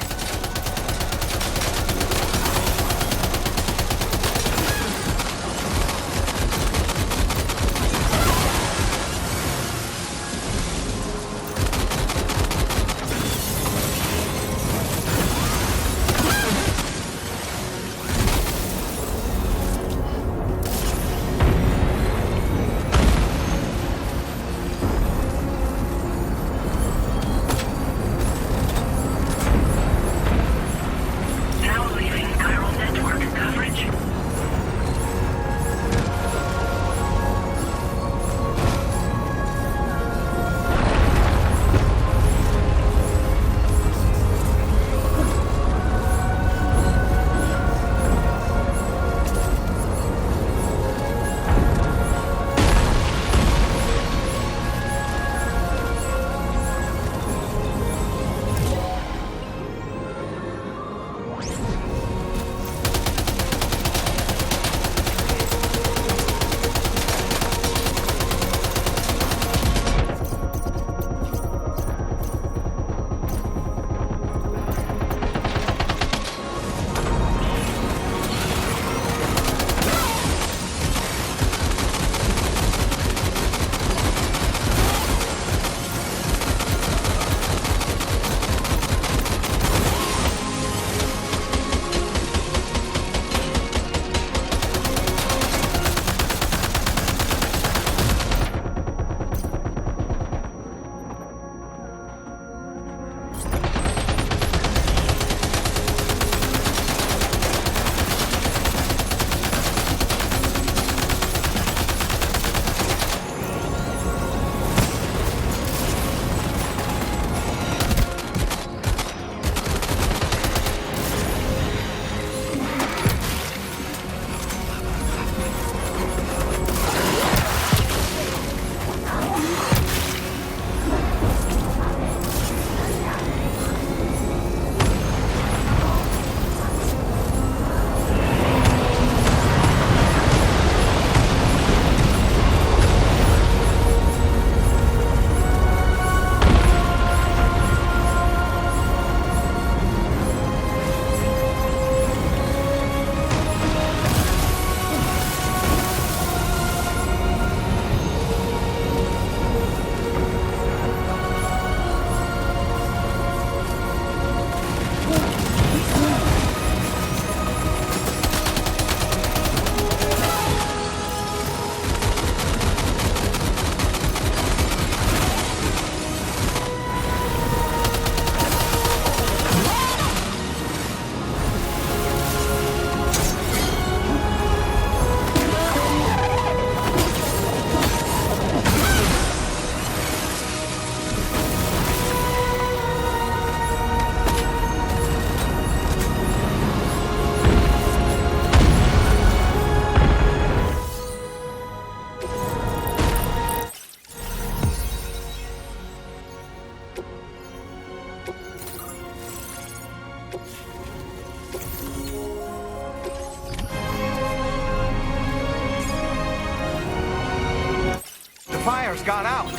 Fire's gone out.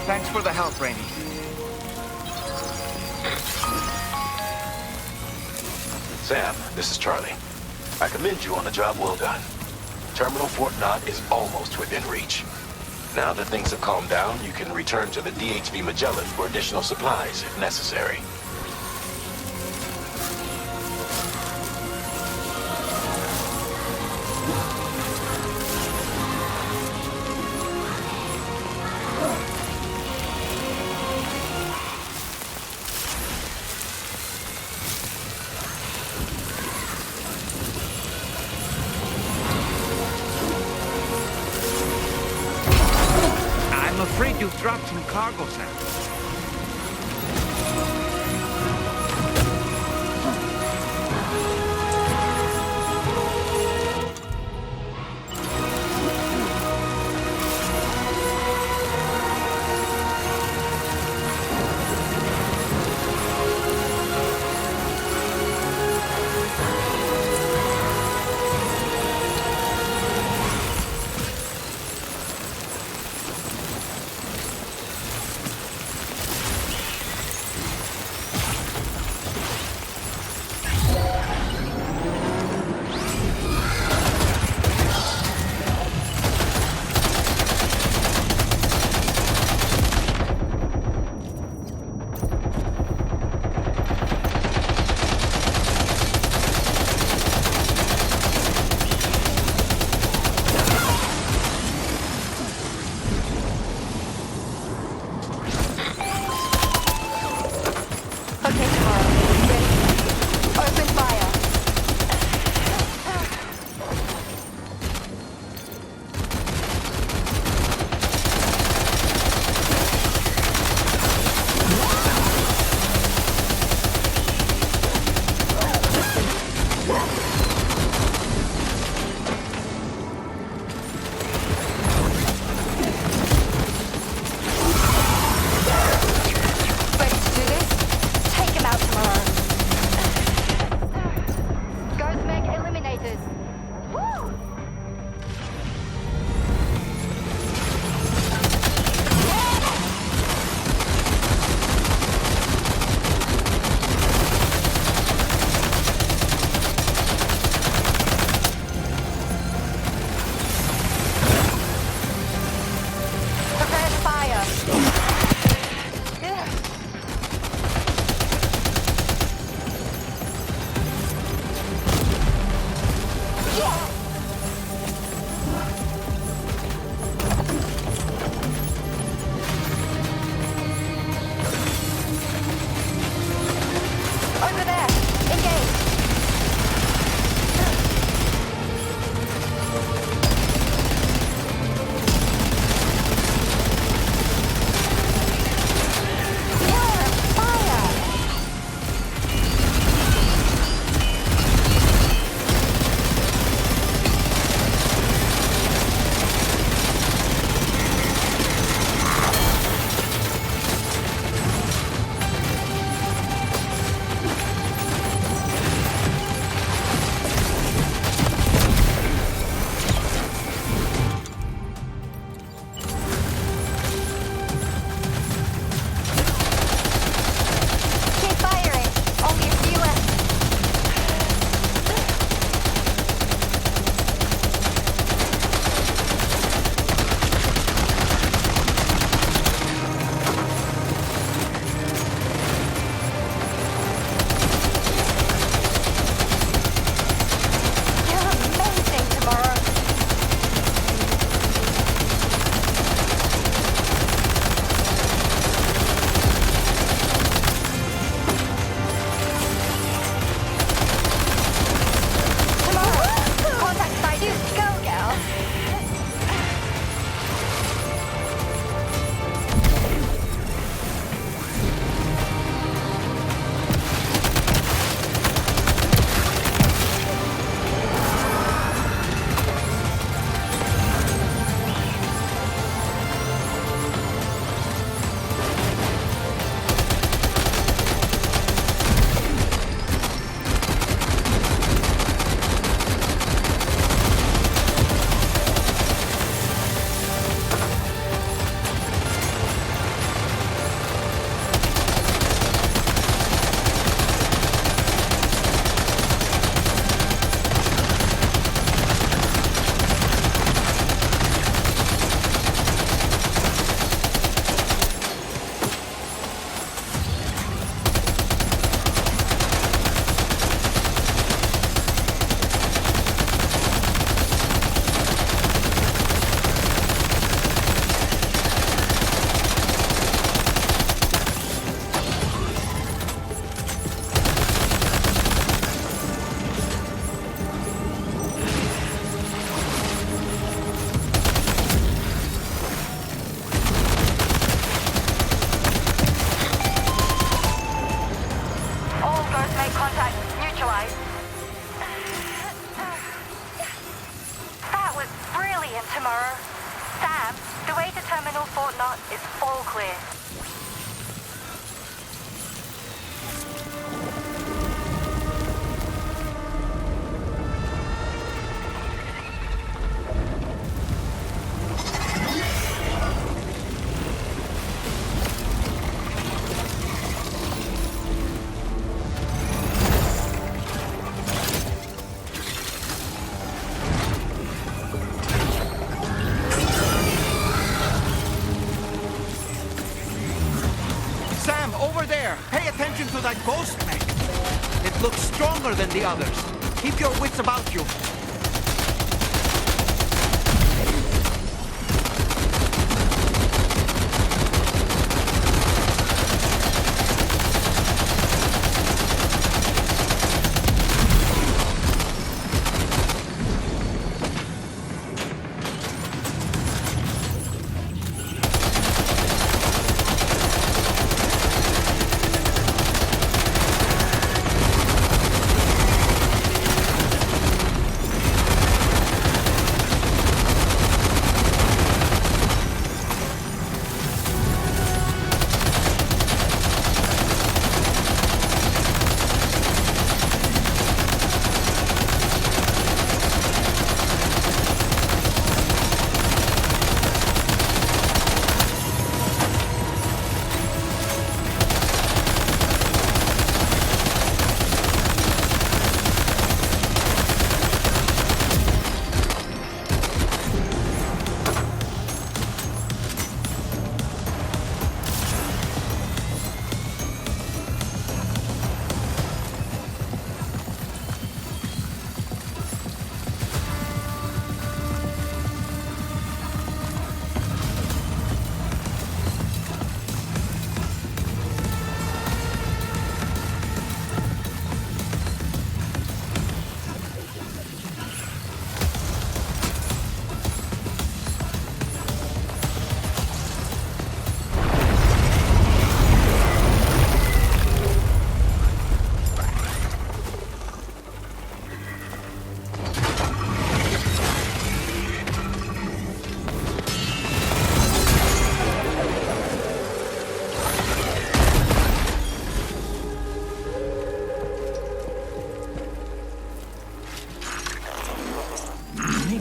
Thanks for the help, Rainey. Sam, this is Charlie. I commend you on a job well done. Terminal Fort Knott is almost within reach. Now that things have calmed down, you can return to the 𝔃𝐻𝐵 Magellan for additional supplies if necessary. I'm afraid you've dropped some cargo, Sam. again tomorrow. Sam, the way to Terminal 𝔖𝔢𝔦𝔡 is all clear. To that ghost mech. It looks stronger than the others. Keep your wits about you.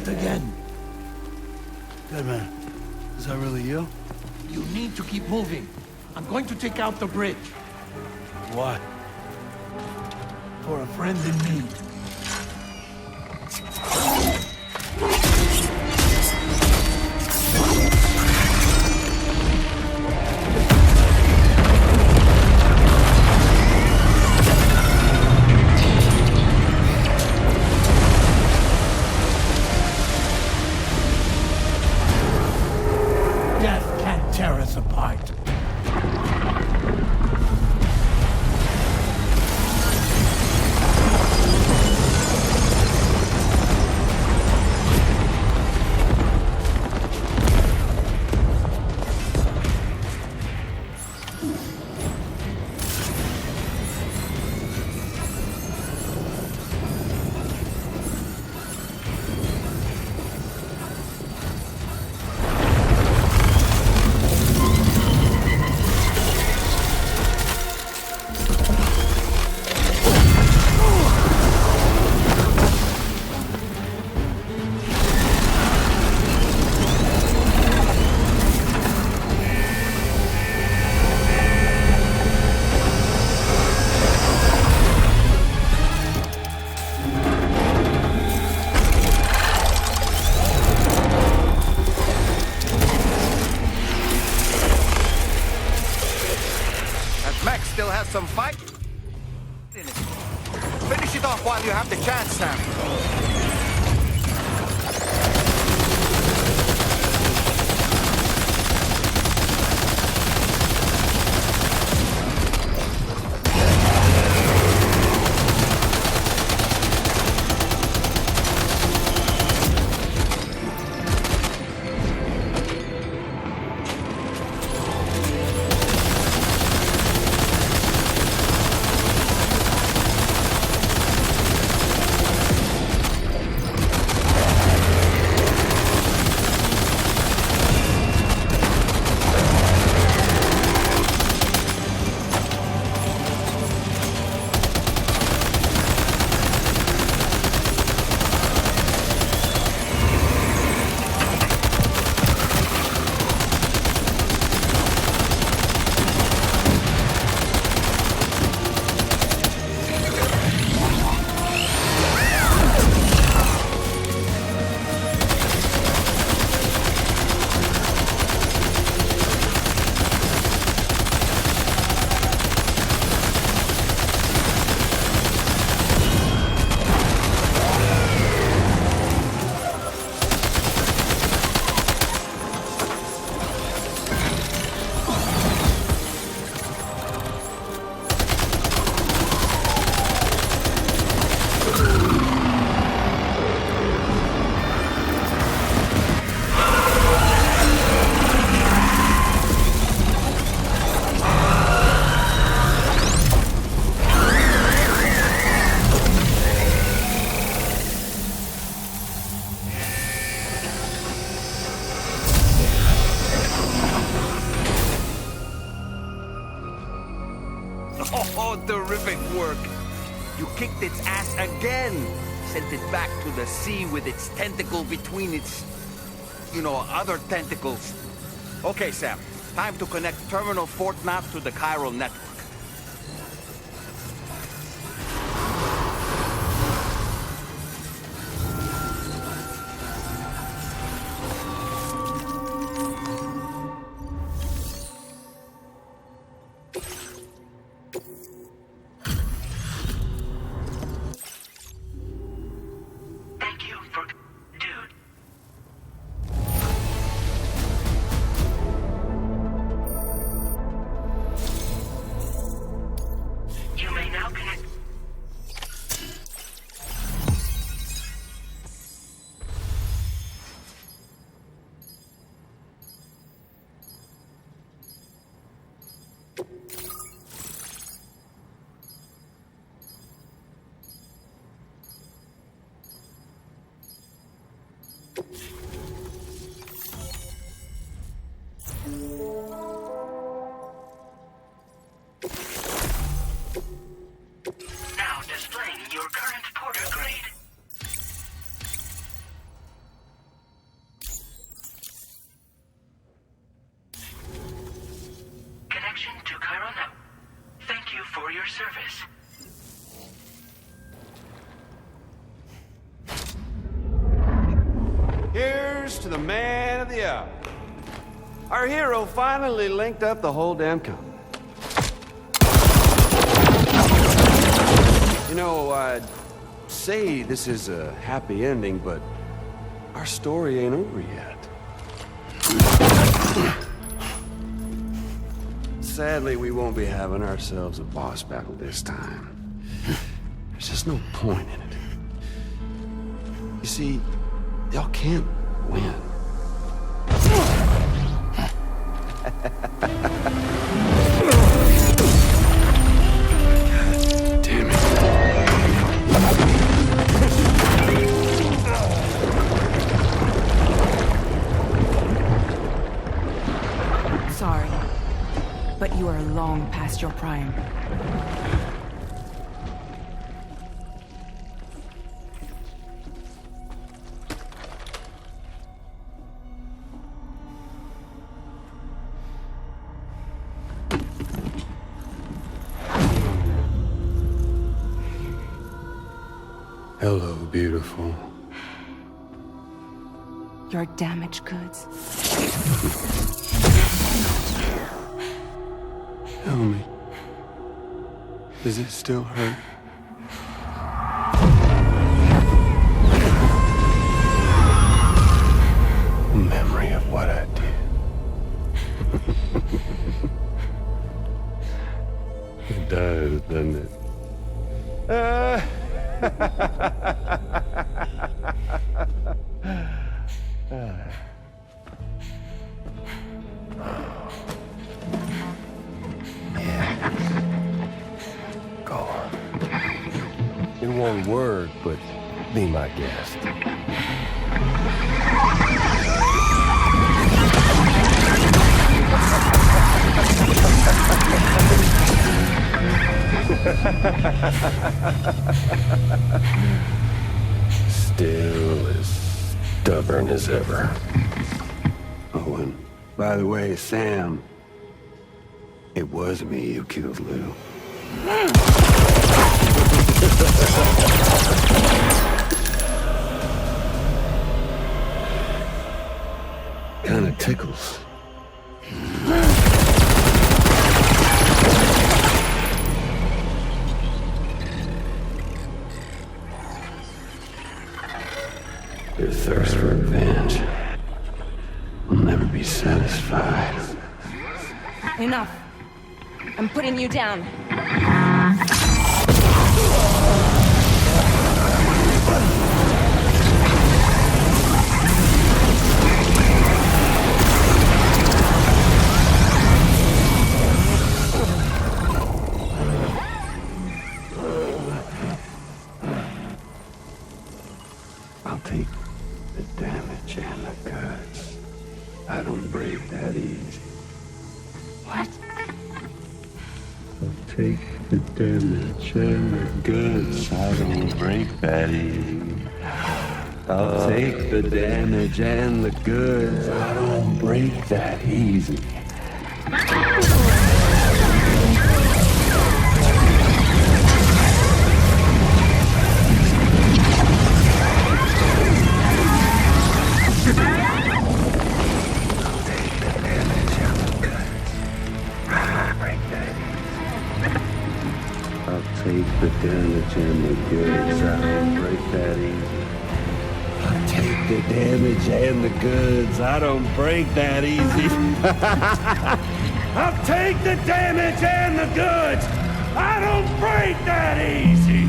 Again. Deadman, is that really you? You need to keep moving. I'm going to take out the bridge. Why? For a friend in need. Tear us apart. Still has some fight in it. Finish it off while you have the chance, Sam. Oh, terrific work. You kicked its ass again. Sent it back to the sea with its tentacle between its, other tentacles. Okay, Sam. Time to connect Terminal Fort Map to the chiral network. Now displaying your current porter grade. Connection to chiral network. Thank you for your service. Here's to the man of the hour. Our hero finally linked up the whole damn company. I'd say this is a happy ending, but our story ain't over yet. Sadly, we won't be having ourselves a boss battle this time. There's just no point in it. You see, y'all can't win. Damn it. Sorry, but you are long past your prime. Hello, beautiful. Your damaged goods. Tell me, does it still hurt? Memory of what I did. It does, doesn't it? Go on. In one word, but be my guest. Still as stubborn as ever. Oh, and by the way, Sam, it was me who killed Lou. Kinda tickles. Your thirst for revenge will never be satisfied. Enough. I'm putting you down. I'll take the damage and the guts. I don't break that easy. What? To take the damage and the goods. I don't break that easy. I'll take the damage and the goods. I don't break that easy. Take the damage and the goods. I don't break that easy. I'll take the damage and the goods. I don't break that easy. I'll take the damage and the goods. I don't break that easy.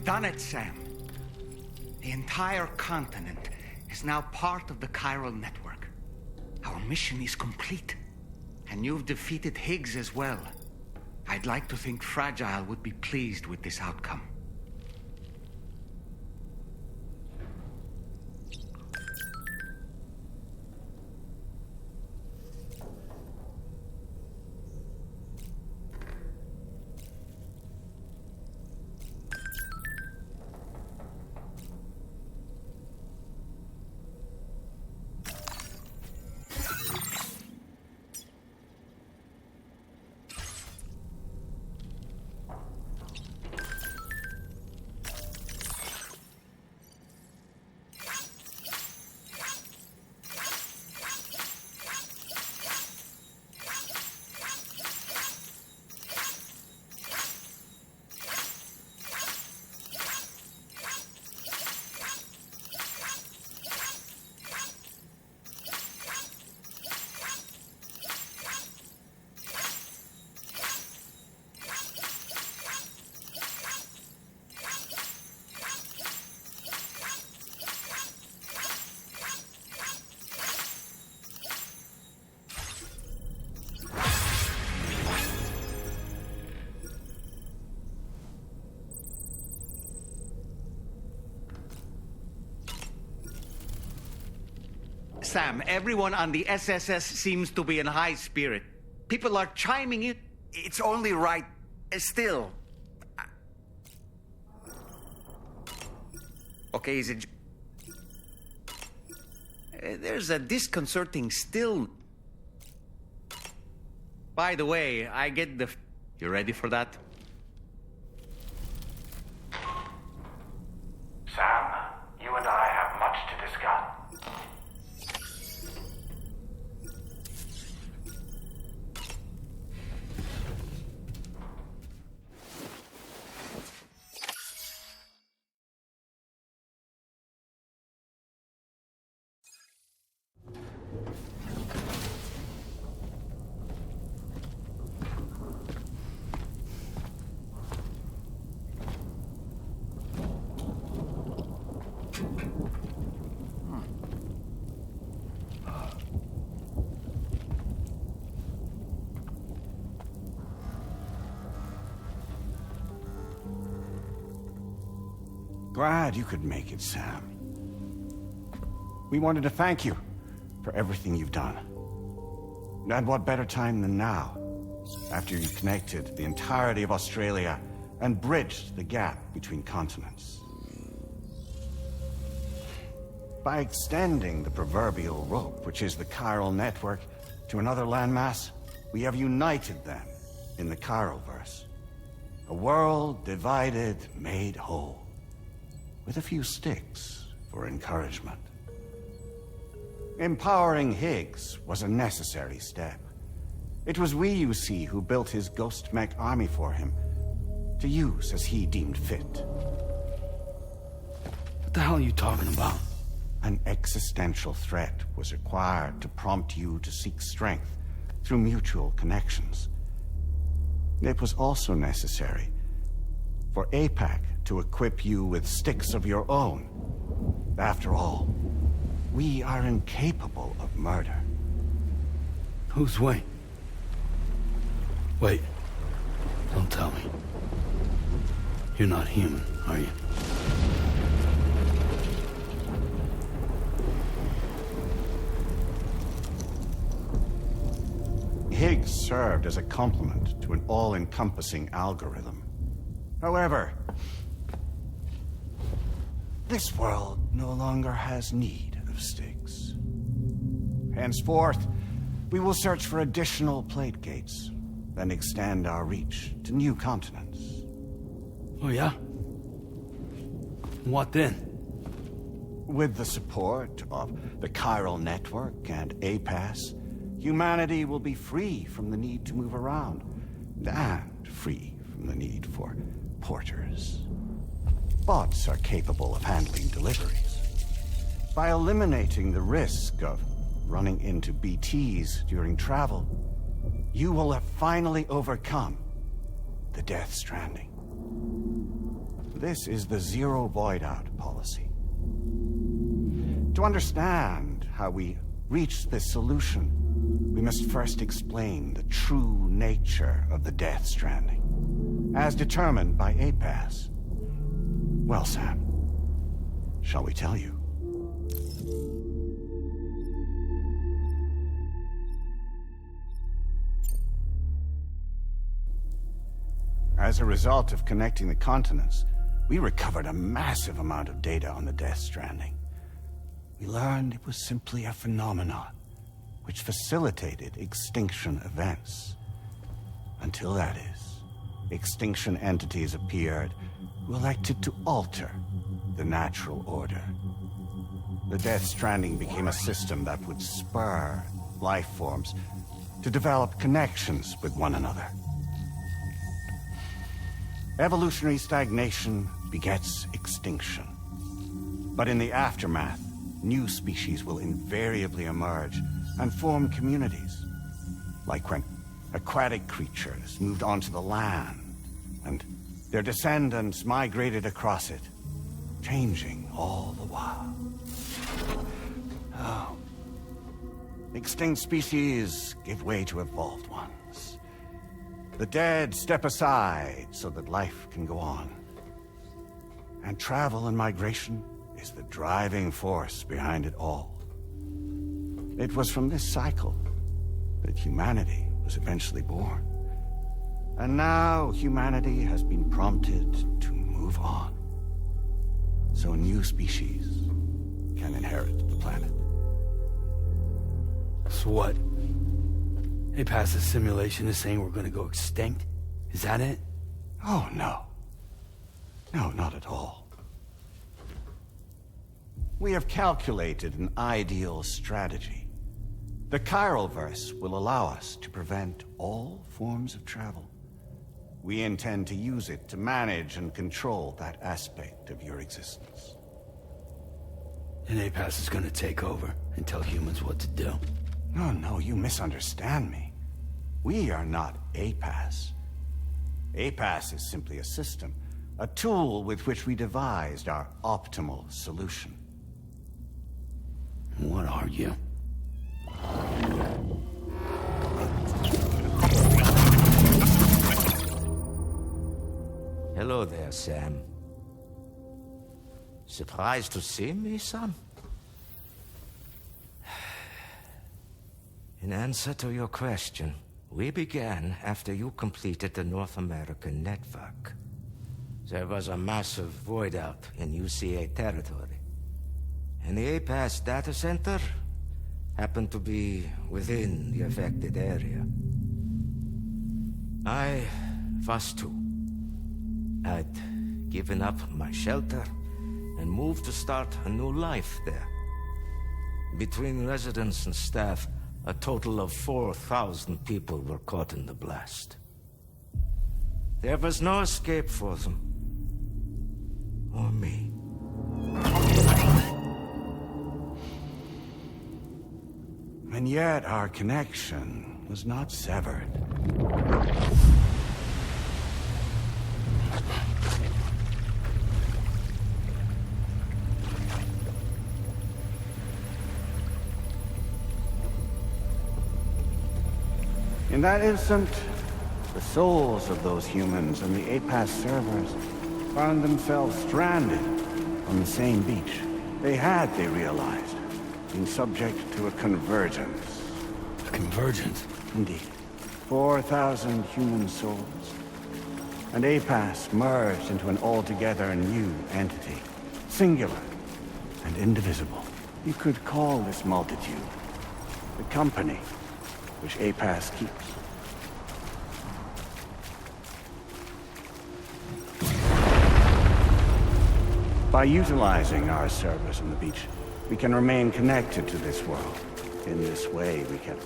Done it, Sam. The entire continent is now part of the chiral network. Our mission is complete. And you've defeated Higgs as well. I'd like to think Fragile would be pleased with this outcome. Sam, everyone on the SSS seems to be in high spirit. People are chiming in. It's only right. Still. Okay, is it... There's a disconcerting still... By the way, I get the... You ready for that? Sam, you and I have much to discuss. Glad you could make it, Sam. We wanted to thank you for everything you've done. And what better time than now, after you connected the entirety of Australia and bridged the gap between continents. By extending the proverbial rope, which is the chiral network, to another landmass, we have united them in the Chiralverse. A world divided, made whole. With a few sticks for encouragement. Empowering Higgs was a necessary step. It was we, you see, who built his ghost mech army for him, to use as he deemed fit. What the hell are you talking about? An existential threat was required to prompt you to seek strength through mutual connections. It was also necessary for APAC to equip you with sticks of your own. After all, we are incapable of murder. Who's we? Wait. Don't tell me. You're not human, are you? Higgs served as a complement to an all-encompassing algorithm. However, this world no longer has need of sticks. Henceforth, we will search for additional plate gates, then extend our reach to new continents. Oh yeah? What then? With the support of the chiral network and APAS, humanity will be free from the need to move around, and free from the need for porters. Bots are capable of handling deliveries. By eliminating the risk of running into BTs during travel, you will have finally overcome the Death Stranding. This is the zero void out policy. To understand how we reached this solution, we must first explain the true nature of the Death Stranding, as determined by APAS. Well, Sam, shall we tell you? As a result of connecting the continents, we recovered a massive amount of data on the Death Stranding. We learned it was simply a phenomenon which facilitated extinction events. Until that is, extinction entities appeared who elected to alter the natural order. The Death Stranding became a system that would spur life forms to develop connections with one another. Evolutionary stagnation begets extinction. But in the aftermath, new species will invariably emerge and form communities. Like when aquatic creatures moved onto the land, and their descendants migrated across it, changing all the while. Oh. Extinct species give way to evolved ones. The dead step aside so that life can go on. And travel and migration is the driving force behind it all. It was from this cycle that humanity was eventually born. And now humanity has been prompted to move on. So new species can inherit the planet. So what? APAS's simulation is saying we're gonna go extinct? Is that it? Oh, no. No, not at all. We have calculated an ideal strategy. The Chiralverse will allow us to prevent all forms of travel. We intend to use it to manage and control that aspect of your existence. And APAS is gonna take over and tell humans what to do. No, you misunderstand me. We are not APAS. APAS is simply a system, a tool with which we devised our optimal solution. What are you? Hello there, Sam. Surprised to see me, son? In answer to your question, we began after you completed the North American network. There was a massive void out in UCA territory, and the APAS data center happened to be within the affected area. I was too. I'd given up my shelter and moved to start a new life there. Between residents and staff, a total of 4,000 people were caught in the blast. There was no escape for them. Or me. And yet our connection was not severed. In that instant, the souls of those humans and the APAS servers found themselves stranded on the same beach. They realized, been subject to a convergence. A convergence? Indeed. 4,000 human souls. And APAS merged into an altogether new entity. Singular and indivisible. You could call this multitude the company which APAS keeps. By utilizing our service on the beach, we can remain connected to this world. In this way, we can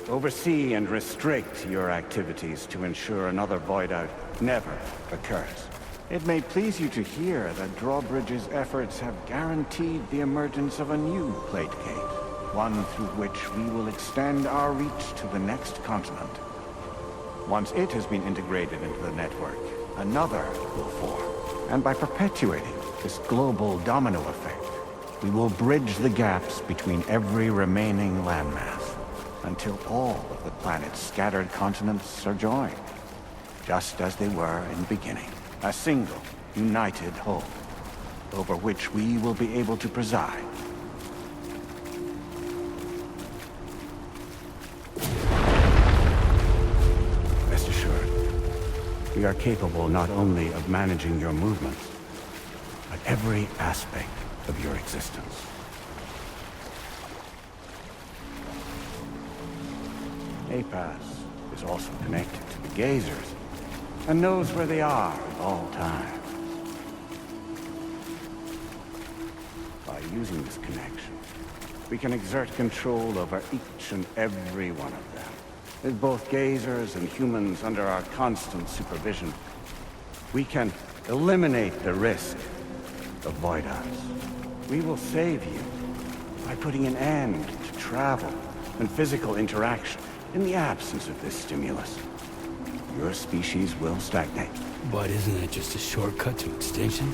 oversee and restrict your activities to ensure another void out never occurs. It may please you to hear that Drawbridge's efforts have guaranteed the emergence of a new plate gate, one through which we will extend our reach to the next continent. Once it has been integrated into the network, another will form. And by perpetuating this global domino effect, we will bridge the gaps between every remaining landmass until all of the planet's scattered continents are joined, just as they were in the beginning. A single, united whole, over which we will be able to preside. Rest assured, we are capable not only of managing your movements, but every aspect of your existence. APAS is also connected to the Gazers, and knows where they are at all times. By using this connection, we can exert control over each and every one of them. With both Gazers and humans under our constant supervision, we can eliminate the risk of void outs. We will save you by putting an end to travel and physical interaction in the absence of this stimulus. Your species will stagnate. But isn't that just a shortcut to extinction?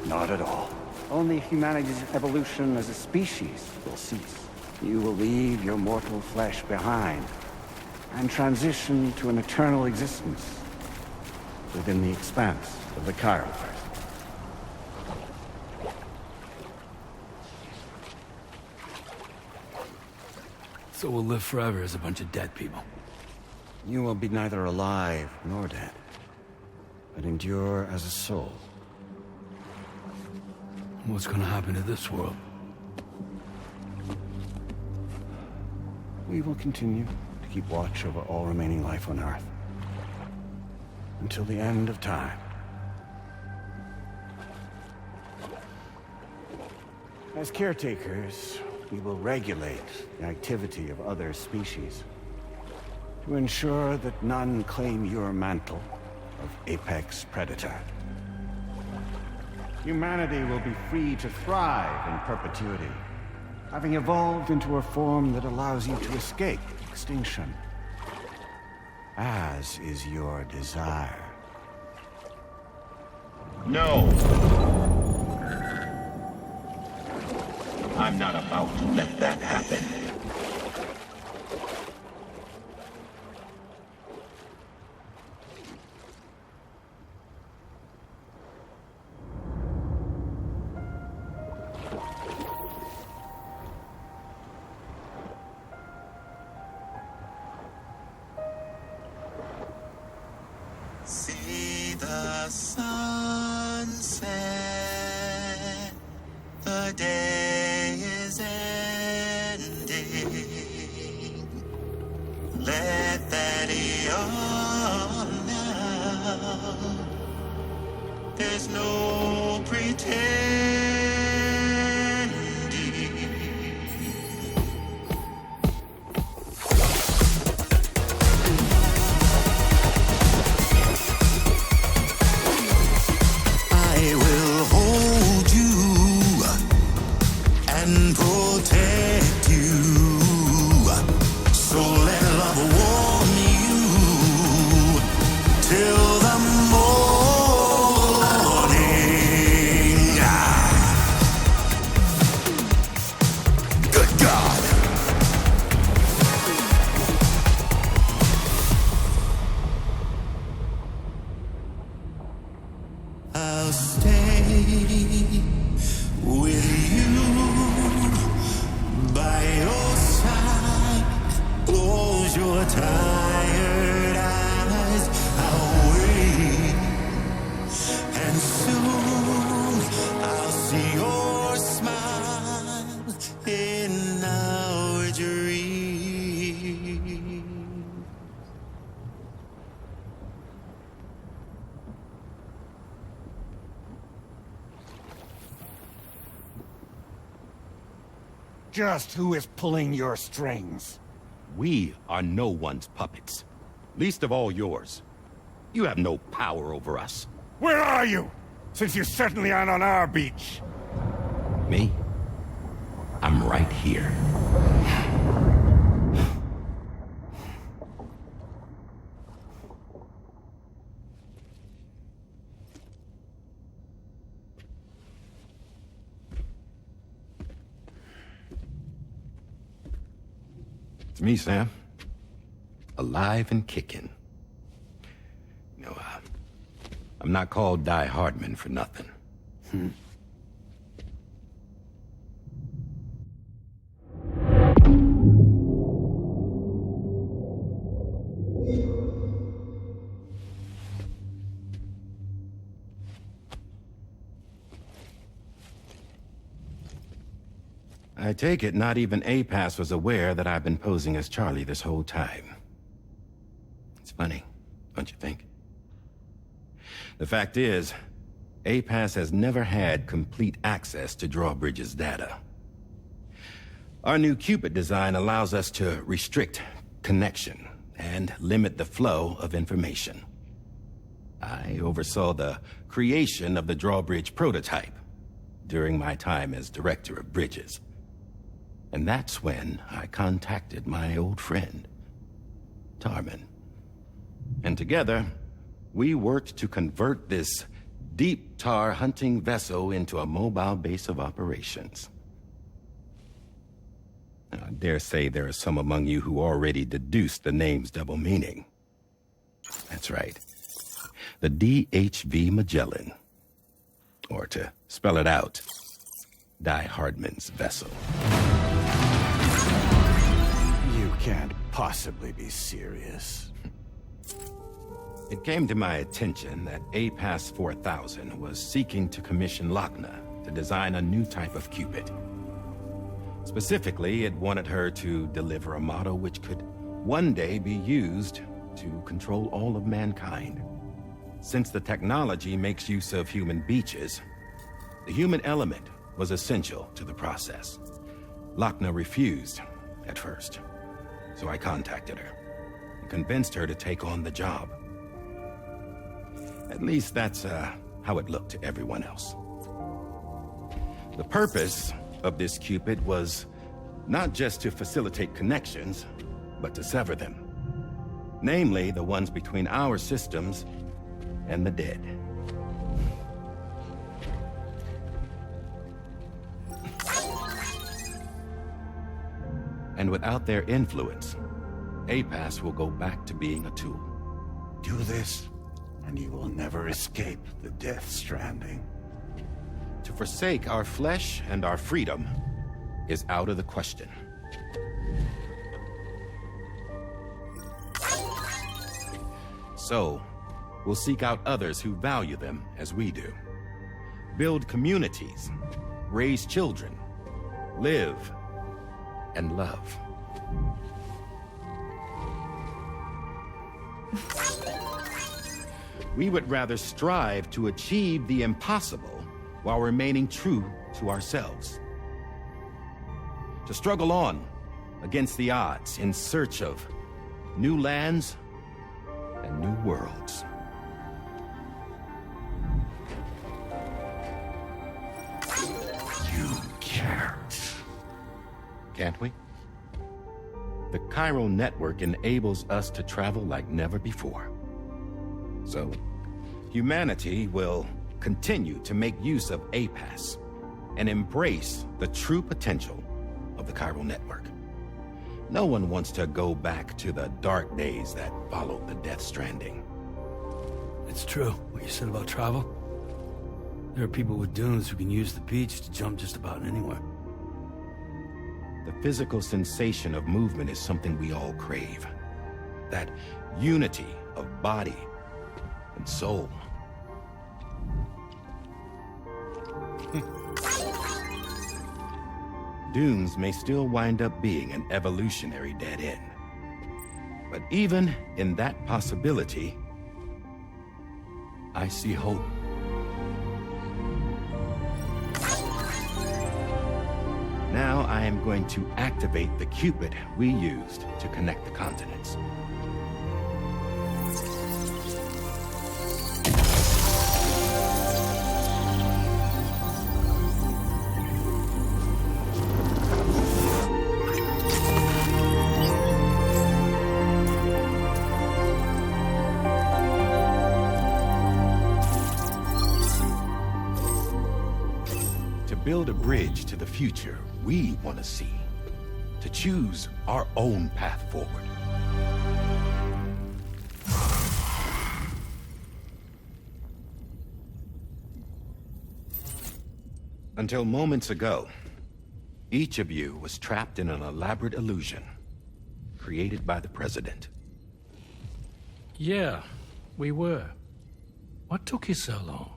Not at all. Only humanity's evolution as a species will cease. You will leave your mortal flesh behind and transition to an eternal existence within the expanse of the Chiroverse. So we'll live forever as a bunch of dead people. You will be neither alive nor dead, but endure as a soul. What's gonna happen to this world? We will continue to keep watch over all remaining life on Earth until the end of time. As caretakers, we will regulate the activity of other species to ensure that none claim your mantle of apex predator. Humanity will be free to thrive in perpetuity, having evolved into a form that allows you to escape extinction, as is your desire. No! I'm not about to let that happen. See the sunset, the day is ending. Let that yawn now. There's no pretending. I will hold you and protect you. So let love warm you till the morning. Good God. I'll stay with you by your side. Close your tired eyes. I'll wait, and soon I'll see your smile in our dream. Just who is pulling your strings? We are no one's puppets. Least of all yours. You have no power over us. Where are you? Since you certainly aren't on our beach. Me? I'm right here. It's me, Sam. Alive and kicking. You know, I'm not called 𝙃𝙀 for nothing. I take it not even APAS was aware that I've been posing as Charlie this whole time. It's funny, don't you think? The fact is, APAS has never had complete access to Drawbridge's data. Our new Cupid design allows us to restrict connection and limit the flow of information. I oversaw the creation of the Drawbridge prototype during my time as Director of Bridges. And that's when I contacted my old friend, Tarman. And together, we worked to convert this deep tar hunting vessel into a mobile base of operations. Now, I dare say there are some among you who already deduced the name's double meaning. That's right. The DHV Magellan. Or to spell it out, 𝙃𝙀's vessel. You can't possibly be serious. It came to my attention that APAS 4000 was seeking to commission Lochner to design a new type of Cupid. Specifically, it wanted her to deliver a model which could one day be used to control all of mankind. Since the technology makes use of human beaches, the human element was essential to the process. Lochner refused at first, so I contacted her and convinced her to take on the job. At least that's how it looked to everyone else. The purpose of this Cupid was not just to facilitate connections, but to sever them. Namely, the ones between our systems and the dead. And without their influence, APAS will go back to being a tool. Do this, and you will never escape the Death Stranding. To forsake our flesh and our freedom is out of the question. So, we'll seek out others who value them as we do. Build communities, raise children, live, and love. We would rather strive to achieve the impossible while remaining true to ourselves. To struggle on against the odds in search of new lands and new worlds. You can't. Can't we? The chiral network enables us to travel like never before. So, humanity will continue to make use of APAS and embrace the true potential of the chiral network. No one wants to go back to the dark days that followed the Death Stranding. It's true, what you said about travel. There are people with dunes who can use the beach to jump just about anywhere. The physical sensation of movement is something we all crave. That unity of body and soul. Dunes may still wind up being an evolutionary dead end. But even in that possibility, I see hope. Now I am going to activate the Cupid we used to connect the continents. Build a bridge to the future we want to see, to choose our own path forward. Until moments ago, each of you was trapped in an elaborate illusion created by the President. Yeah, we were. What took you so long?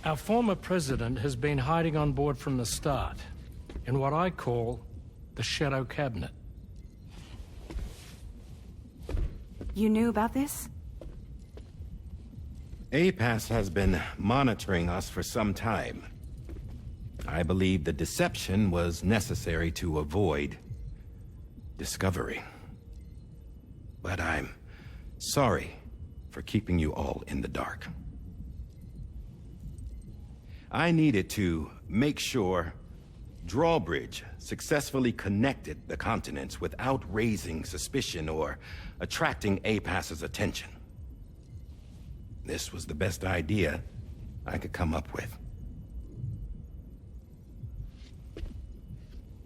Our former president has been hiding on board from the start, in what I call the Shadow Cabinet. You knew about this? APAS has been monitoring us for some time. I believe the deception was necessary to avoid discovery. But I'm sorry for keeping you all in the dark. I needed to make sure Drawbridge successfully connected the continents without raising suspicion or attracting APAS's attention. This was the best idea I could come up with.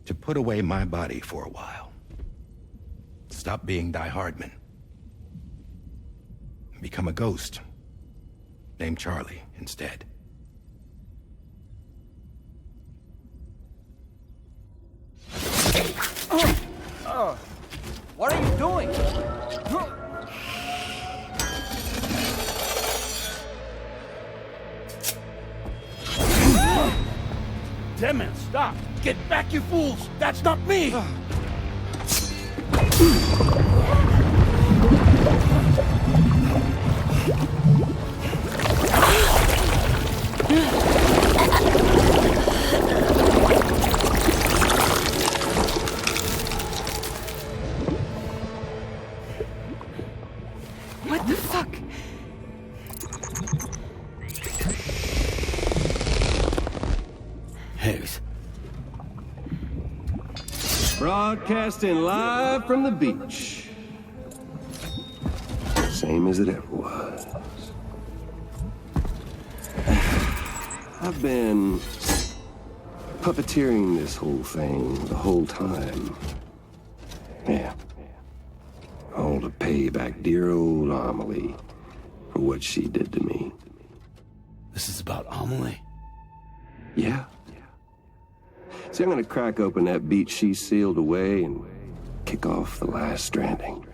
To put away my body for a while. Stop being Die Hardman. Become a ghost. Named Charlie instead. What are you doing? Damn it, stop! Get back, you fools! That's not me! What the fuck? Higgs. Broadcasting live from the beach. Same as it ever was. I've been puppeteering this whole thing the whole time. Yeah. All to pay back dear old Amelie for what she did to me. This is about Amelie? Yeah. See, I'm gonna crack open that beach she sealed away and kick off the last stranding.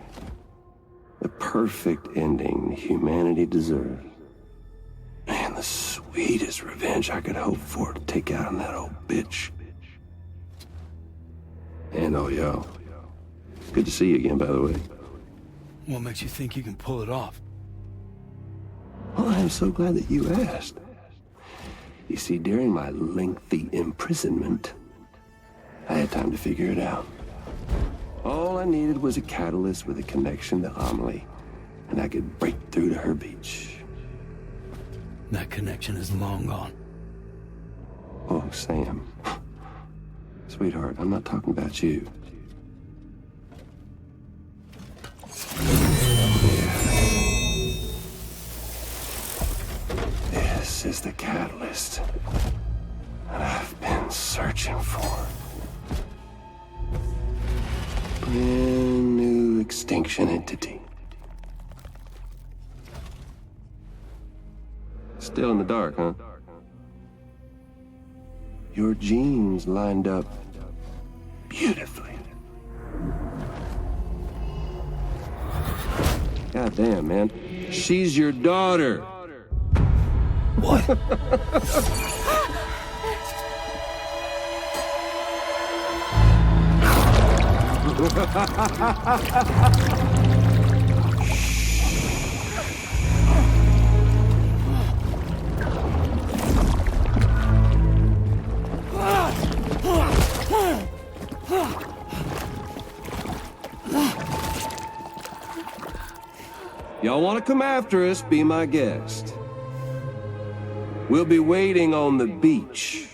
The perfect ending humanity deserves. Man, the sweetest revenge I could hope for to take out on that old bitch. And oh, yo. Good to see you again, by the way. What makes you think you can pull it off? Well, I'm so glad that you asked. You see, during my lengthy imprisonment, I had time to figure it out. All I needed was a catalyst with a connection to Amelie, and I could break through to her beach. That connection is long gone. Oh, Sam. Sweetheart, I'm not talking about you. This is the catalyst that I've been searching for. Brand new extinction entity. Still in the dark, huh? Your genes lined up beautifully. God damn, man. She's your daughter. What? Y'all want to come after us, be my guest. We'll be waiting on the beach.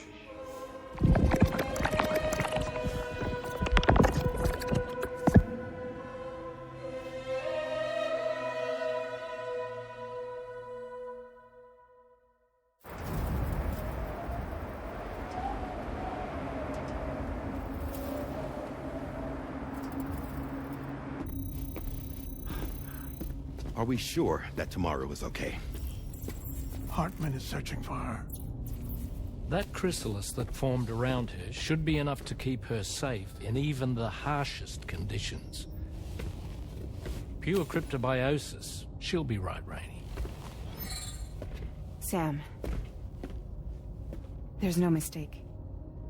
Are we sure that tomorrow is okay? Hartman is searching for her. That chrysalis that formed around her should be enough to keep her safe in even the harshest conditions. Pure cryptobiosis. She'll be right, Rainey. Sam. There's no mistake.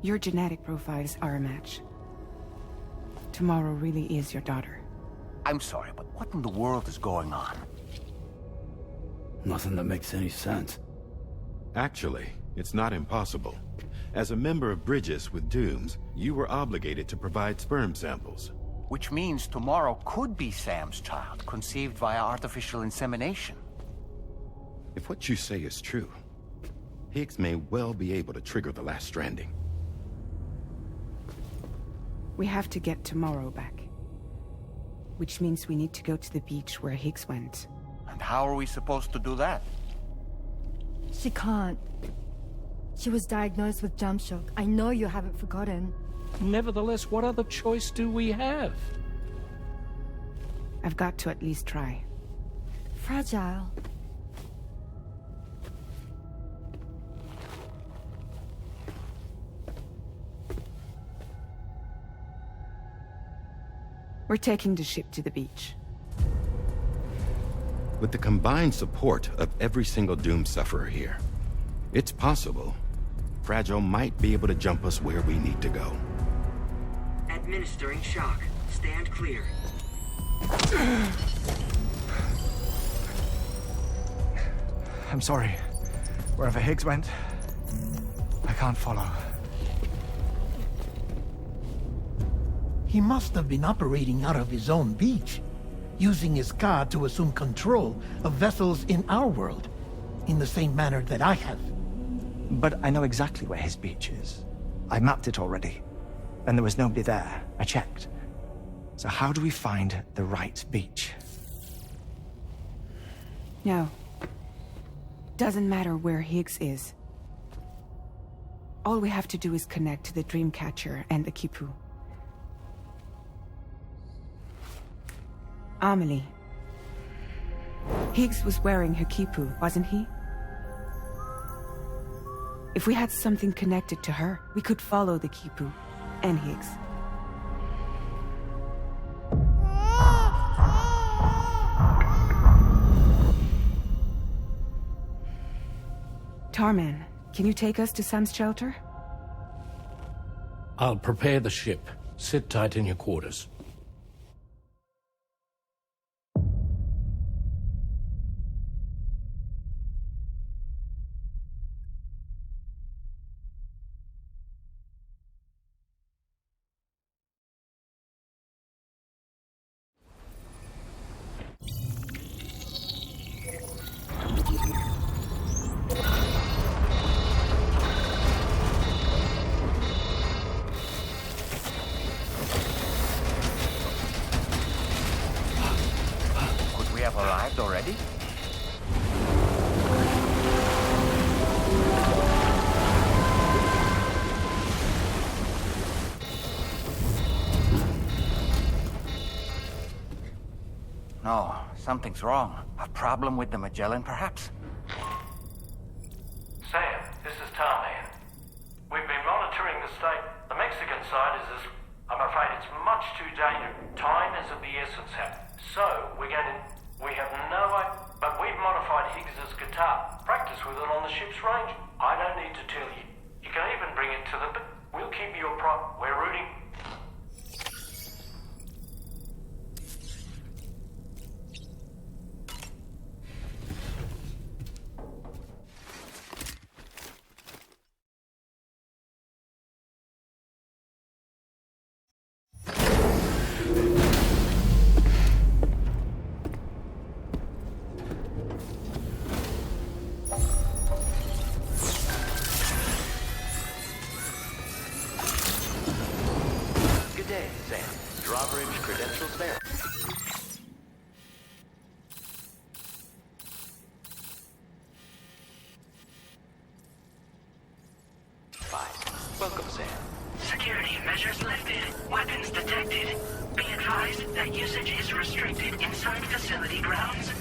Your genetic profiles are a match. Tomorrow really is your daughter. I'm sorry, but what in the world is going on? Nothing that makes any sense. Actually, it's not impossible. As a member of Bridges with Dooms, you were obligated to provide sperm samples. Which means tomorrow could be Sam's child, conceived via artificial insemination. If what you say is true, Higgs may well be able to trigger the last stranding. We have to get tomorrow back. Which means we need to go to the beach where Higgs went. And how are we supposed to do that? She can't. She was diagnosed with jump shock. I know you haven't forgotten. Nevertheless, what other choice do we have? I've got to at least try. Fragile. We're taking the ship to the beach. With the combined support of every single Doom sufferer here, it's possible Fragile might be able to jump us where we need to go. Administering shock. Stand clear. I'm sorry. Wherever Higgs went, I can't follow. He must have been operating out of his own beach, using his car to assume control of vessels in our world, in the same manner that I have. But I know exactly where his beach is. I mapped it already, and there was nobody there. I checked. So how do we find the right beach? No. Doesn't matter where Higgs is. All we have to do is connect to the Dreamcatcher and the Quipu. Amelie. Higgs was wearing her Quipu, wasn't he? If we had something connected to her, we could follow the Quipu and Higgs. Tarman, can you take us to Sam's shelter? I'll prepare the ship. Sit tight in your quarters. Arrived already? No, something's wrong. A problem with the Magellan, perhaps? Sam, this is Tarman. We've been monitoring the state. The Mexican side is I'm afraid it's much too dangerous. Time is of the essence, Sam. So, we have no idea, but we've modified Higgs's guitar. Practice with it on the ship's range. I don't need to tell you. You can even bring it to the... We'll keep you apprised. We're rooting... Credentials there. Fine. Welcome, Sam. Security measures lifted. Weapons detected. Be advised that usage is restricted inside facility grounds.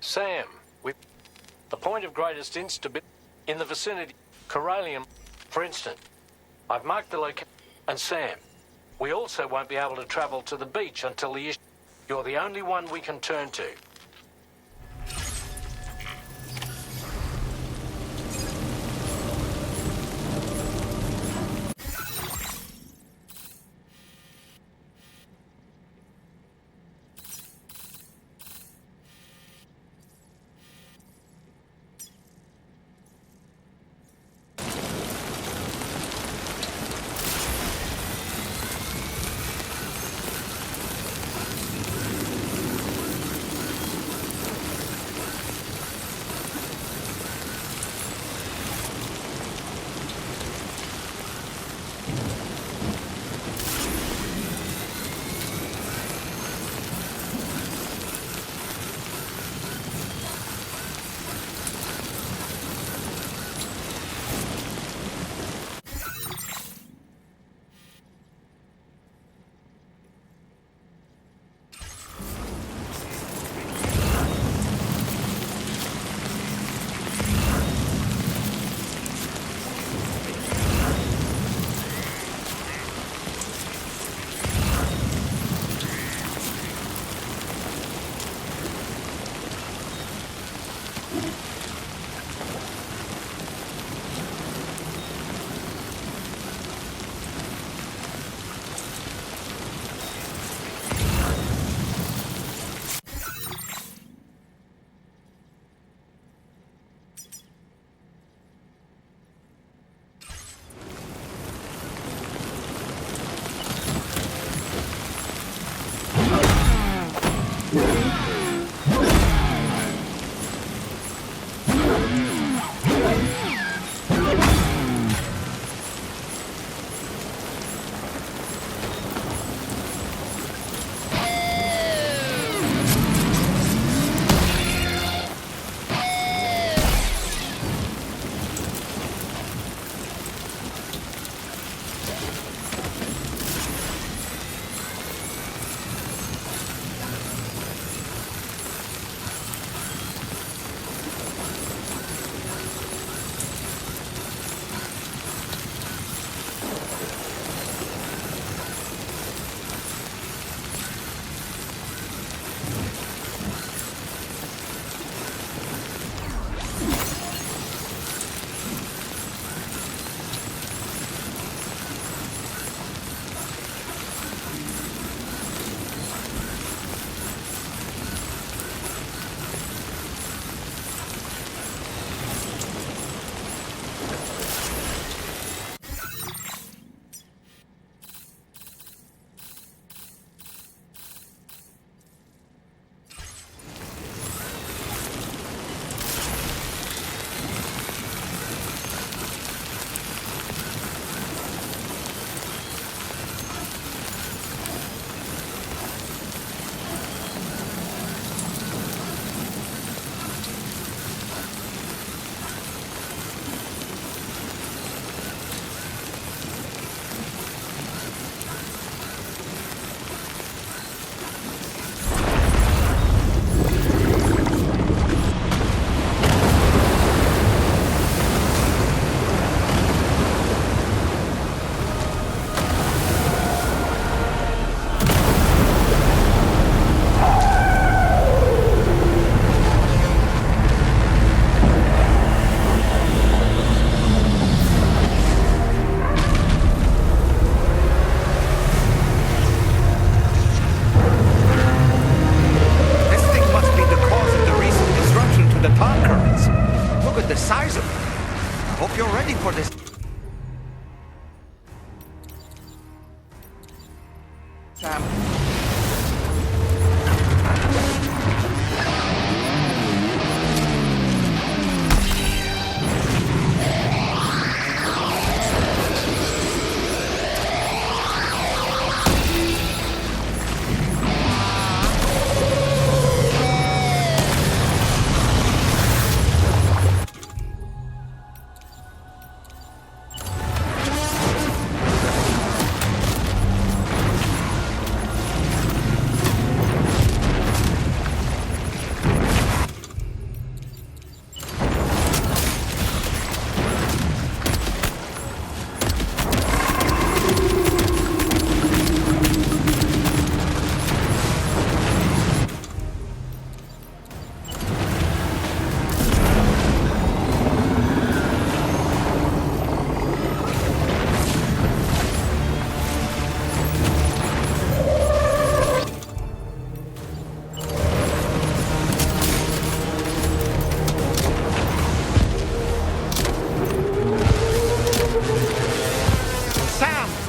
Sam, the point of greatest instability in the vicinity, Corallium, For instance, I've marked the location. And Sam, we also won't be able to travel to the beach until the issue. You're the only one we can turn to.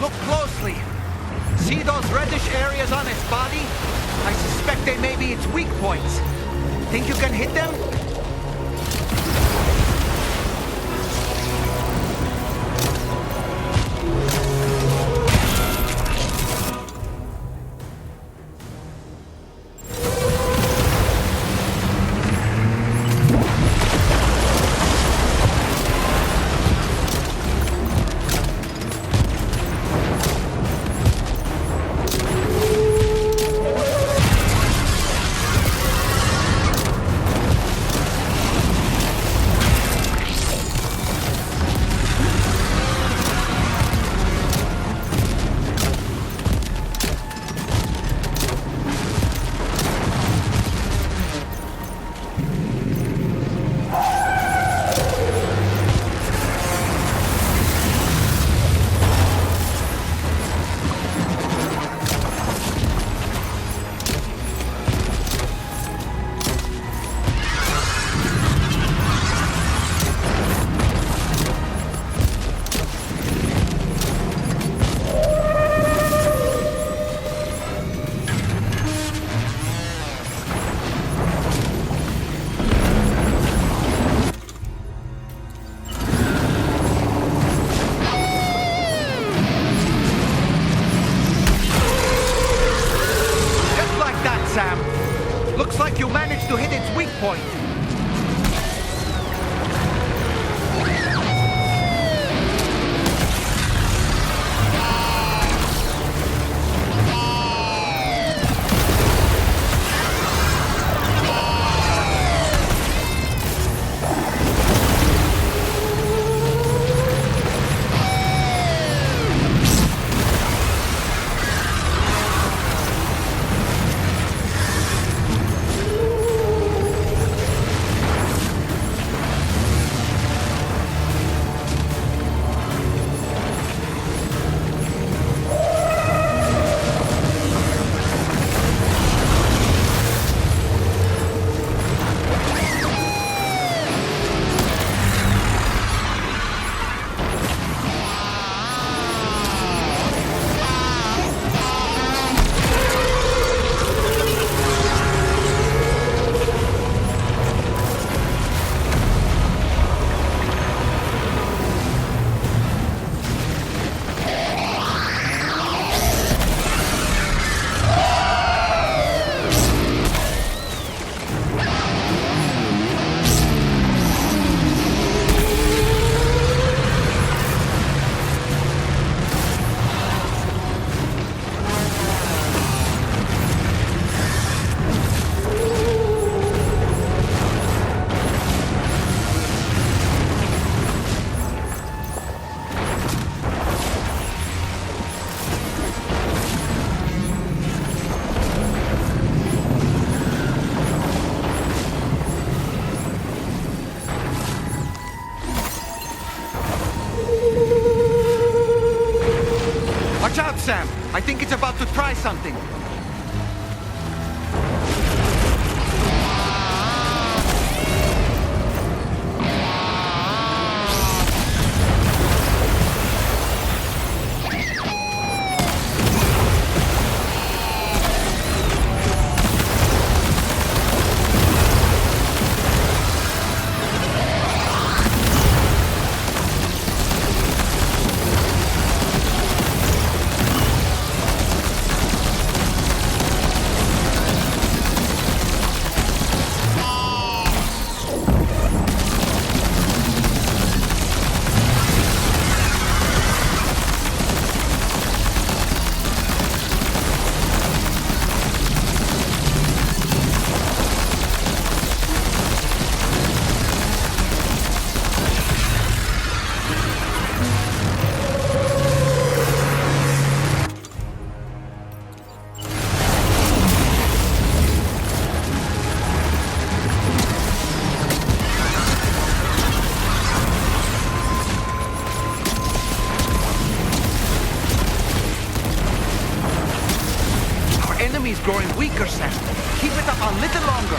look closely. See those reddish areas on its body? I suspect they may be its weak points. Think you can hit them? Sam. I think it's about to try something. Growing weaker, Sam. Keep it up a little longer.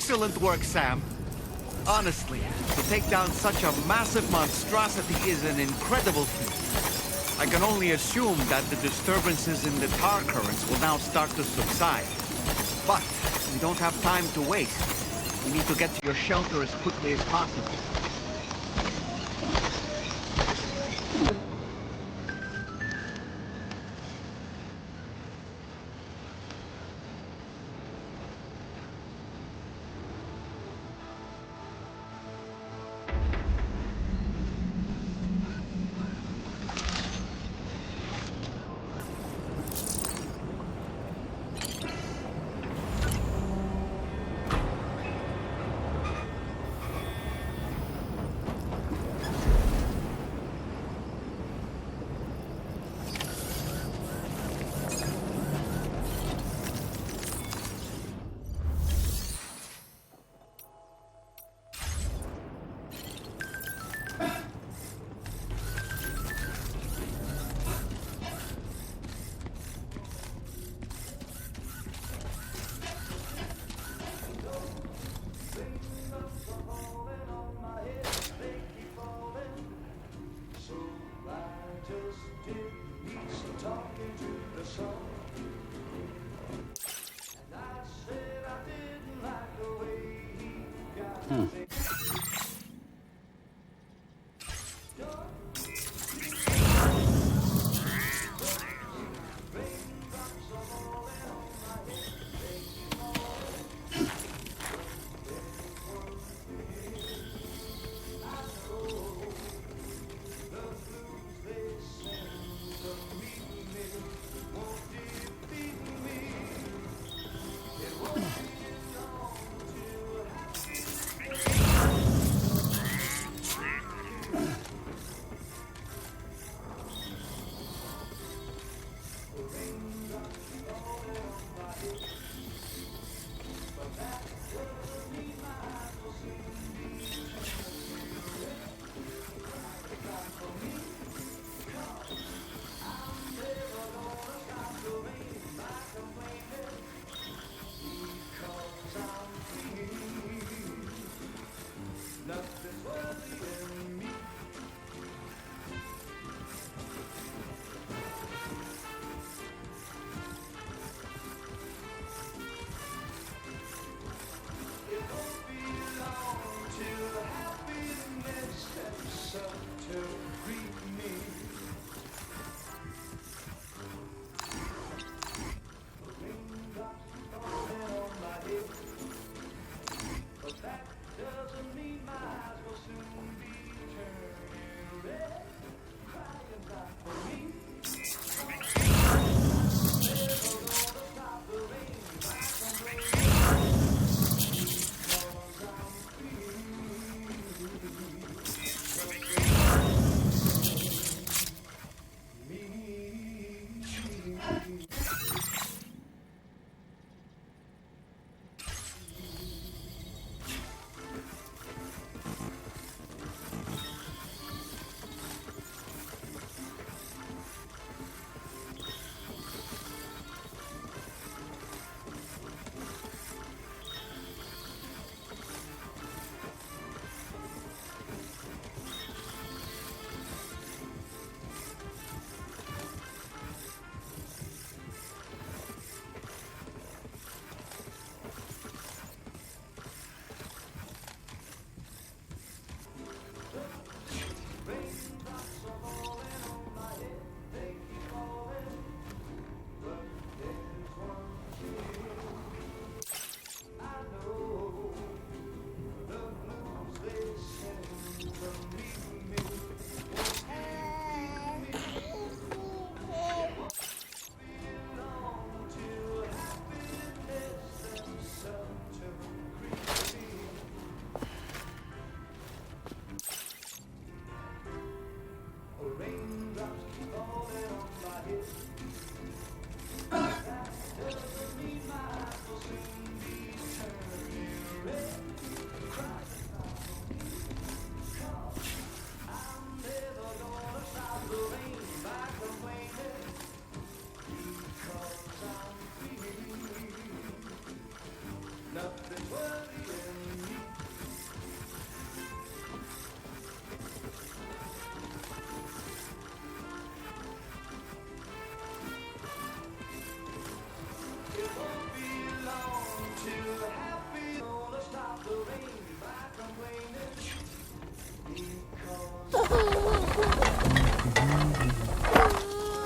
Excellent work, Sam. Honestly, to take down such a massive monstrosity is an incredible feat. I can only assume that the disturbances in the tar currents will now start to subside. But we don't have time to waste. We need to get to your shelter as quickly as possible.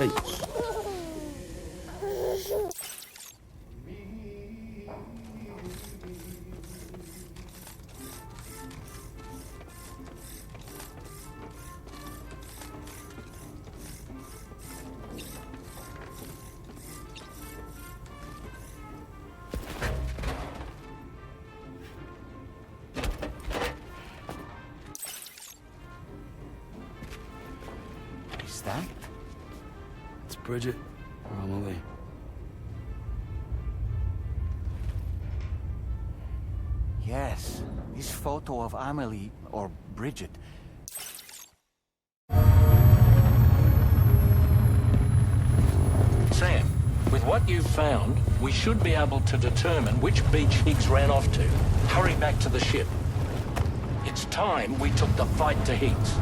Hey. That? It's Bridget. We're on the way. Yes. This photo of Amelie, or Bridget. Sam, with what you've found, we should be able to determine which beach Higgs ran off to. Hurry back to the ship. It's time we took the fight to Higgs.